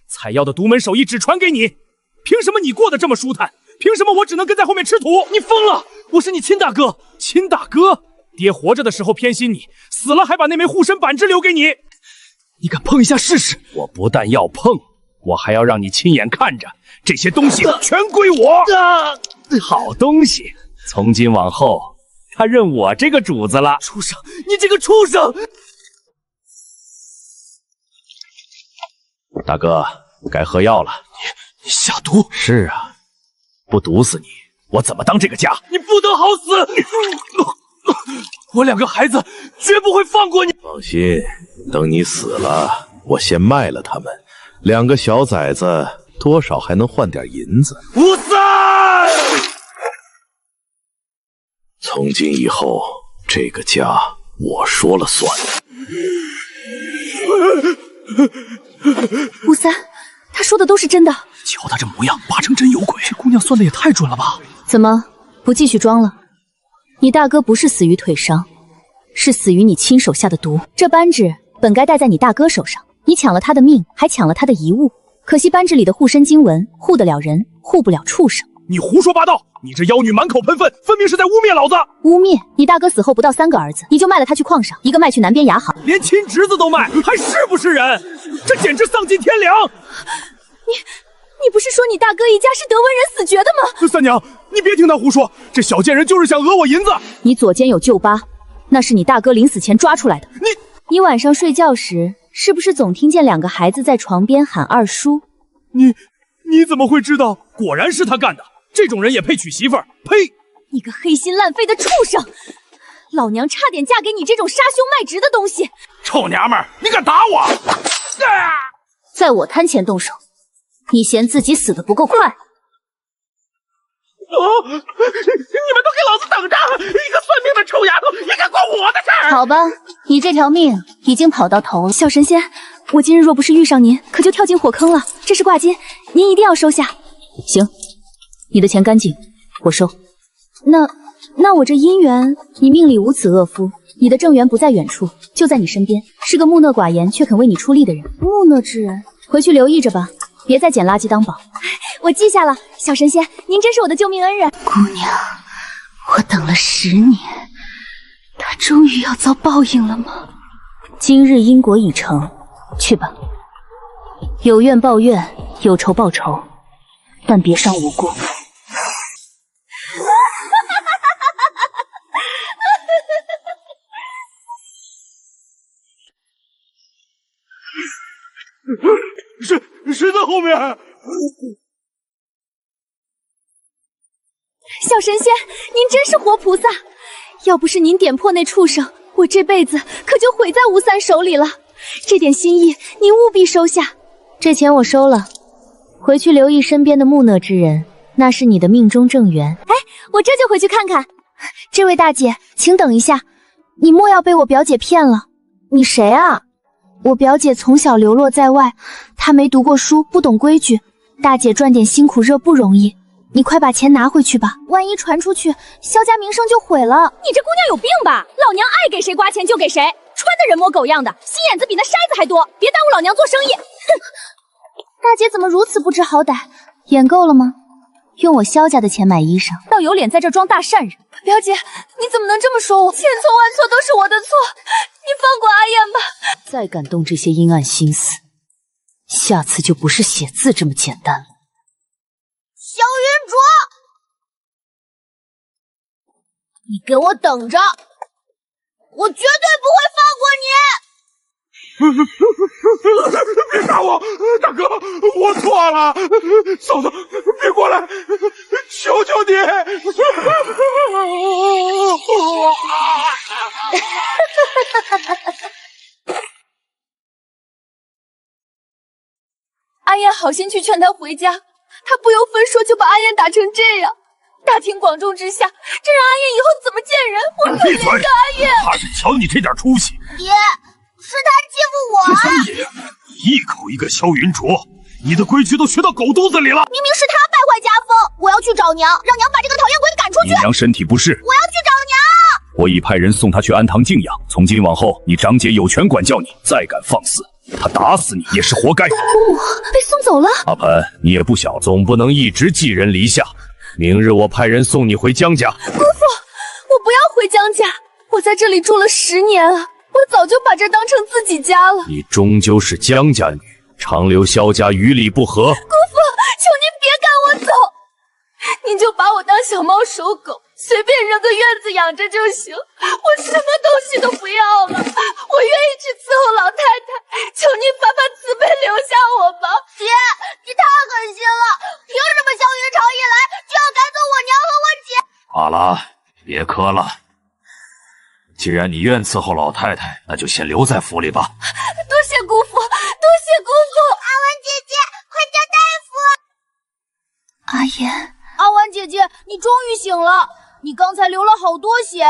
采药的独门手艺只传给你，凭什么你过得这么舒坦？凭什么我只能跟在后面吃土？你疯了！我是你亲大哥，亲大哥，爹活着的时候偏心你，死了还把那枚护身板支留给你。你敢碰一下试试？我不但要碰，我还要让你亲眼看着这些东西全归我。好东西，从今往后他认我这个主子了。畜生，你这个畜生！大哥，该喝药了。你下毒？是啊，不毒死你，我怎么当这个家？你不得好死！我2个孩子绝不会放过你。放心，等你死了，我先卖了他们，2个小崽子多少还能换点银子。吴三，从今以后，这个家我说了算。吴三，他说的都是真的。瞧他这模样，八成真有鬼。这姑娘算的也太准了吧？怎么不继续装了？你大哥不是死于腿伤，是死于你亲手下的毒。这扳指本该戴在你大哥手上，你抢了他的命，还抢了他的遗物。可惜扳指里的护身经文护得了人，护不了畜生。你胡说八道！你这妖女满口喷粪，分明是在污蔑老子！污蔑？你大哥死后不到3个儿子，你就卖了他去矿上，一个卖去南边雅好，连亲侄子都卖，还是不是人？这简直丧尽天良！你不是说你大哥一家是德文人死绝的吗？三娘，你别听他胡说，这小贱人就是想讹我银子。你左肩有旧疤，那是你大哥临死前抓出来的。你晚上睡觉时，是不是总听见2个孩子在床边喊二叔？你怎么会知道？果然是他干的。这种人也配娶媳妇儿？呸！你个黑心烂肺的畜生！老娘差点嫁给你这种杀兄卖侄的东西！臭娘们儿，你敢打我！在我摊前动手，你嫌自己死得不够快？你们都给老子等着！一个算命的臭丫头，也敢管我的事儿？好吧，你这条命已经跑到头了。小神仙，我今日若不是遇上您，可就跳进火坑了。这是挂金，您一定要收下。行，你的钱干净，我收。那我这姻缘，你命里无此恶夫，你的正缘不在远处，就在你身边，是个木讷寡言却肯为你出力的人。木讷之人，回去留意着吧，别再捡垃圾当宝。我记下了，小神仙，您真是我的救命恩人。姑娘，我等了10年，他终于要遭报应了吗？今日因果已成，去吧。有怨报怨，有仇报仇，但别伤无辜。是在后面。小神仙，您真是活菩萨！要不是您点破那畜生，我这辈子可就毁在吴三手里了。这点心意，您务必收下。这钱我收了，回去留意身边的木讷之人，那是你的命中正缘。哎，我这就回去看看。这位大姐，请等一下，你莫要被我表姐骗了。你谁啊？我表姐从小流落在外，她没读过书，不懂规矩。大姐赚点辛苦热不容易，你快把钱拿回去吧，万一传出去，萧家名声就毁了。你这姑娘有病吧？老娘爱给谁刮钱就给谁，穿的人模狗样的，心眼子比那筛子还多，别耽误老娘做生意。哼！大姐怎么如此不知好歹？眼够了吗？用我萧家的钱买衣裳，倒有脸在这装大善人。表姐，你怎么能这么说我？千错万错都是我的错，你放过阿燕吧。再敢动这些阴暗心思，下次就不是写字这么简单了。萧云卓，你给我等着，我绝对不会放过你！别打我，大哥，我错了，嫂子，别过来，求求你！阿燕好心去劝他回家，他不由分说就把阿燕打成这样，大庭广众之下，这让阿燕以后怎么见人？我可怜着阿燕。怕是瞧你这点出息。爹，是他欺负我啊！一口一个萧云卓，你的规矩都学到狗肚子里了。明明是他败坏家风，我要去找娘，让娘把这个讨厌鬼赶出去。你娘身体不适，我要去找娘。我已派人送她去安堂静养，从今往后，你长姐有权管教你，再敢放肆，她打死你也是活该。我被送走了。阿盆，你也不小，总不能一直寄人篱下。明日我派人送你回江家。姑父，我不要回江家，我在这里住了10年了，我早就把这当成自己家了。你终究是江家女，长留萧家与理不合。姑父，求您别赶我走，您就把我当小猫守狗，随便扔个院子养着就行，我什么东西都不要了，我愿意去伺候老太太，求您发发慈悲留下我吧。姐，你太狠心了，凭什么萧云朝一来就要赶走我娘和我姐？好了，别磕了。既然你愿伺候老太太，那就先留在府里吧。多谢姑父，多谢姑父。阿文姐姐，快叫大夫！阿言，阿文姐姐，你终于醒了，你刚才流了好多血，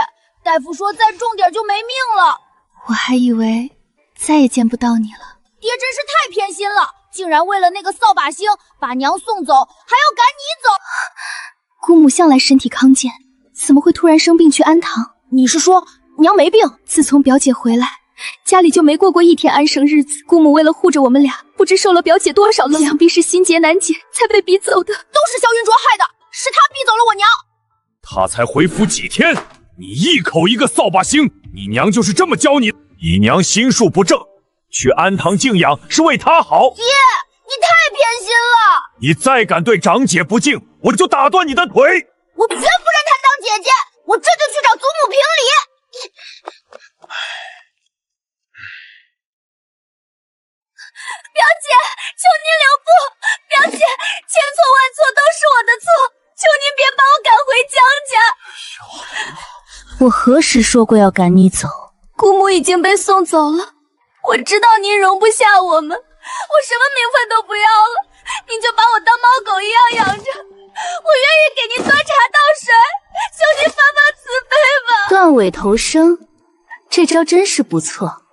大夫说再重点就没命了。我还以为再也见不到你了。爹真是太偏心了，竟然为了那个扫把星把娘送走，还要赶你走。姑母向来身体康健，怎么会突然生病去安堂？你是说娘没病？自从表姐回来，家里就没过过一天安生日子。姑母为了护着我们俩，不知受了表姐多少了，想必是心结难解，才被逼走的。都是萧云卓害的，是他逼走了我娘。他才回府几天，你一口一个扫把星，你娘就是这么教你。你娘心术不正，去安堂静养是为她好。爹，你太偏心了！你再敢对长姐不敬，我就打断你的腿！我绝不认她当姐姐，我这就去找祖母评理。表姐，求您留步！表姐，千错万错都是我的错，求您别把我赶回江家。我何时说过要赶你走？姑母已经被送走了，我知道您容不下我们，我什么名分都不要了，您就把我当猫狗一样养着，我愿意给您端茶倒水，求您发发慈悲吧。断尾求生，这招真是不错。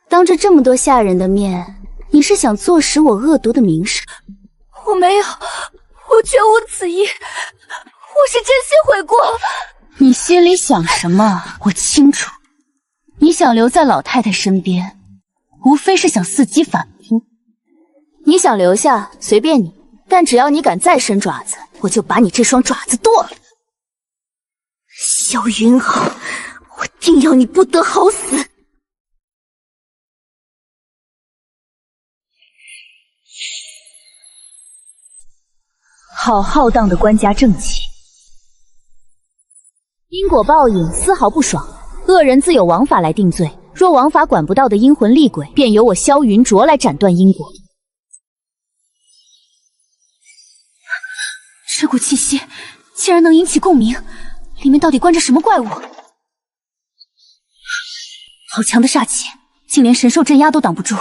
当着这么多下人的面，你是想坐实我恶毒的名声？我没有，我绝无此意，我是真心悔过。你心里想什么，我清楚。你想留在老太太身边，无非是想伺机反扑。你想留下，随便你，但只要你敢再伸爪子，我就把你这双爪子剁了。萧云浩，我定要你不得好死！好浩荡的官家正气，因果报应丝毫不爽。恶人自有王法来定罪，若王法管不到的阴魂厉鬼，便由我萧云卓来斩断因果。这股气息竟然能引起共鸣，里面到底关着什么怪物？好强的煞气，竟连神兽镇压都挡不住。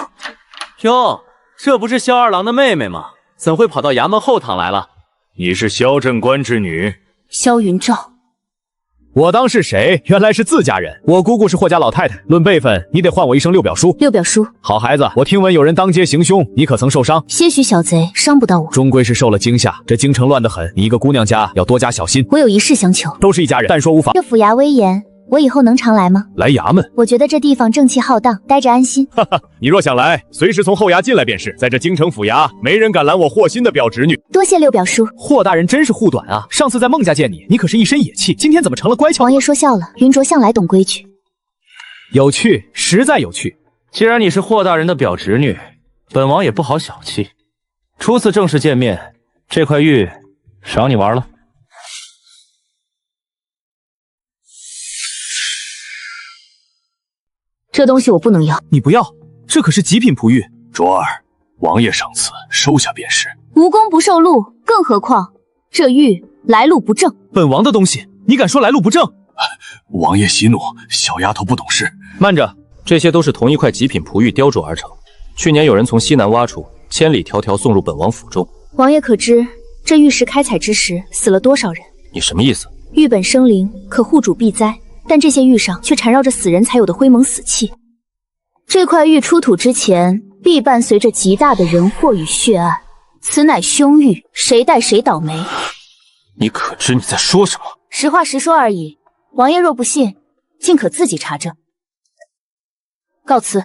哟，这不是萧二郎的妹妹吗？怎会跑到衙门后堂来了？你是萧镇官之女萧云照。我当是谁？原来是自家人。我姑姑是霍家老太太，论辈分，你得唤我一声六表叔。六表叔，好孩子，我听闻有人当街行凶，你可曾受伤？些许小贼，伤不到我。终归是受了惊吓，这京城乱得很，你一个姑娘家要多加小心。我有一事相求。都是一家人，但说无妨。这府衙威严，我以后能常来吗？来衙门？我觉得这地方正气浩荡，待着安心。哈哈，你若想来，随时从后衙进来便是。在这京城府衙，没人敢拦我霍心的表侄女。多谢六表叔。霍大人真是护短啊！上次在孟家见你，你可是一身野气，今天怎么成了乖巧？王爷说笑了，云卓向来懂规矩。有趣，实在有趣。既然你是霍大人的表侄女，本王也不好小气。初次正式见面，这块玉赏你玩了。这东西我不能要。你不要，这可是极品璞玉。卓儿，王爷赏赐，收下便是。无功不受禄，更何况这玉来路不正。本王的东西，你敢说来路不正？王爷息怒，小丫头不懂事。慢着，这些都是同一块极品璞玉雕琢而成。去年有人从西南挖出，千里迢迢送入本王府中。王爷可知这玉石开采之时死了多少人？你什么意思？玉本生灵，可护主避灾。但这些玉上却缠绕着死人才有的灰蒙死气。这块玉出土之前，必伴随着极大的人祸与血案，此乃凶玉，谁带谁倒霉。你可知你在说什么？实话实说而已。王爷若不信，尽可自己查证。告辞。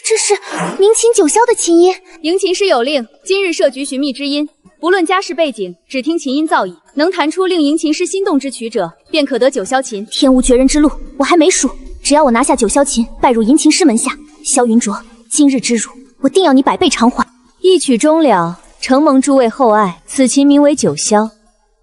这是明琴九霄的琴音。迎琴师有令，今日设局寻觅之音，不论家世背景，只听琴音造诣，能弹出令迎琴师心动之曲者，便可得九霄琴。天无绝人之路，我还没数。只要我拿下九霄琴，拜入迎琴师门下，萧云卓，今日之辱，我定要你百倍偿还。一曲终了，承蒙诸位厚爱。此琴名为九霄，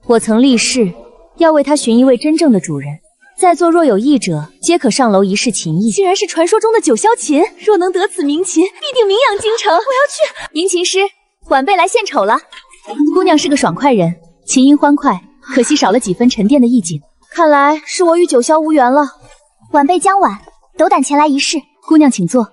我曾立誓要为它寻一位真正的主人。在座若有意者，皆可上楼一试琴艺。竟然是传说中的九霄琴，若能得此名琴，必定名扬京城。我要去。迎琴师，晚辈来献丑了。姑娘是个爽快人，琴音欢快，可惜少了几分沉淀的意境。看来是我与九霄无缘了。晚辈将晚，斗胆前来一试。姑娘请坐。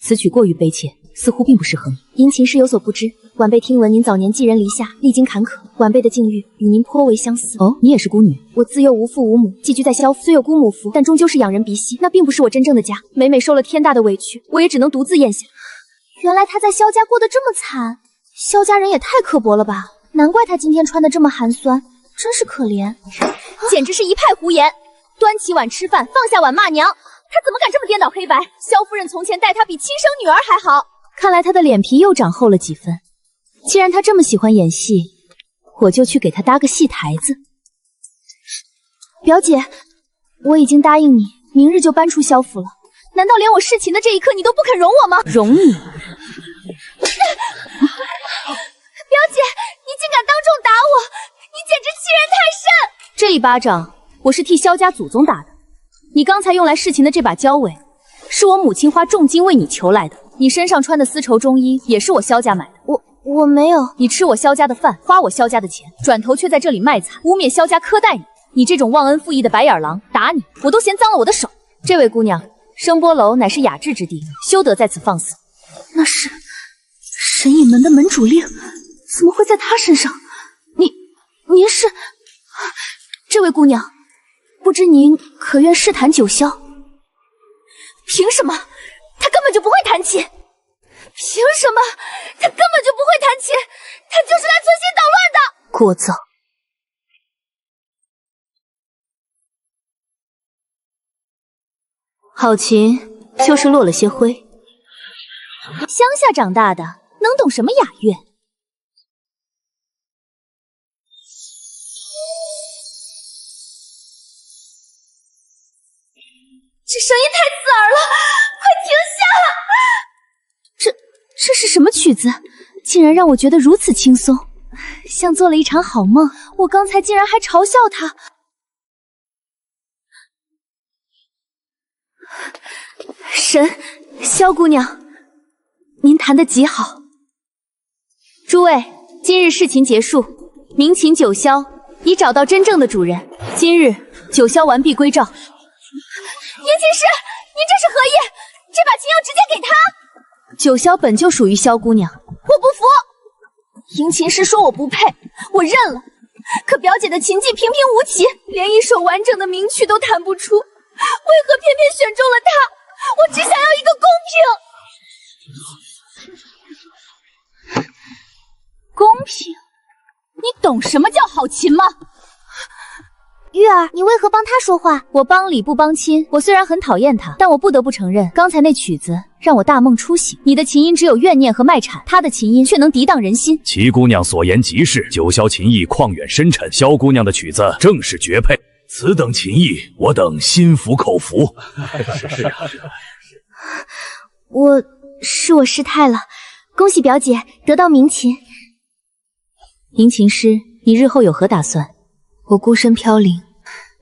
此曲过于悲切，似乎并不适合你。殷勤师有所不知，晚辈听闻您早年寄人篱下，历经坎坷，晚辈的境遇与您颇为相似。哦，你也是孤女？我自幼无父无母，寄居在萧府，虽有姑母服，但终究是仰人鼻息，那并不是我真正的家。每每受了天大的委屈，我也只能独自咽下。原来他在萧家过得这么惨，萧家人也太刻薄了吧！难怪他今天穿得这么寒酸，真是可怜，简直是一派胡言。端起碗吃饭，放下碗骂娘，他怎么敢这么颠倒黑白？萧夫人从前待他比亲生女儿还好。看来他的脸皮又长厚了几分。既然他这么喜欢演戏，我就去给他搭个戏台子。表姐，我已经答应你，明日就搬出萧府了。难道连我侍寝的这一刻你都不肯容我吗？容你？表姐，你竟敢当众打我，你简直欺人太甚！这一巴掌我是替萧家祖宗打的。你刚才用来侍寝的这把交尾，是我母亲花重金为你求来的。你身上穿的丝绸中衣也是我萧家买的。我没有。你吃我萧家的饭，花我萧家的钱，转头却在这里卖惨，污蔑萧家苛待你。你这种忘恩负义的白眼狼，打你我都嫌脏了我的手。这位姑娘，声波楼乃是雅致之地，休得在此放肆。那是神隐门的门主令，怎么会在他身上？您是？这位姑娘，不知您可愿试弹九箫？凭什么？他根本就不会弹琴！凭什么？他根本就不会弹琴！他就是来存心捣乱的！聒噪！好琴就是落了些灰。乡下长大的，能懂什么雅乐？这声音太刺耳了，快停下！这是什么曲子？竟然让我觉得如此轻松，像做了一场好梦。我刚才竟然还嘲笑他。神，萧姑娘，您弹得极好。诸位，今日侍寝结束，鸣琴九箫已找到真正的主人。今日九箫完毕归赵。殷琴师，您这是何意？这把琴要直接给他？九箫本就属于萧姑娘。我不服！殷琴师说我不配，我认了。可表姐的琴技平平无奇，连一首完整的名曲都弹不出，为何偏偏选中了她？我只想要一个公平。公平？你懂什么叫好琴吗？玉儿，你为何帮他说话？我帮理不帮亲。我虽然很讨厌他，但我不得不承认，刚才那曲子让我大梦初醒。你的琴音只有怨念和卖惨，他的琴音却能涤荡人心。齐姑娘所言极是，九箫琴艺旷远深沉，萧姑娘的曲子正是绝配。此等琴艺，我等心服口服。是啊。我失态了，恭喜表姐得到名琴。迎琴师，你日后有何打算？我孤身飘零，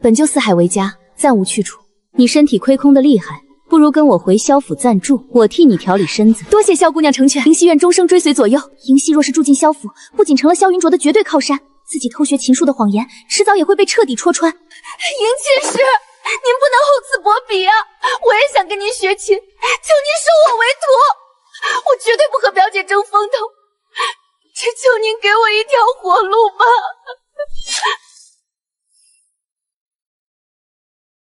本就四海为家，暂无去处。你身体亏空的厉害，不如跟我回萧府暂住，我替你调理身子。多谢萧姑娘成全，银溪愿终生追随左右。银溪若是住进萧府，不仅成了萧云卓的绝对靠山，自己偷学琴术的谎言，迟早也会被彻底戳穿。银琴师，您不能厚此薄彼啊！我也想跟您学琴，求您收我为徒，我绝对不和表姐争风头，只求您给我一条活路吧。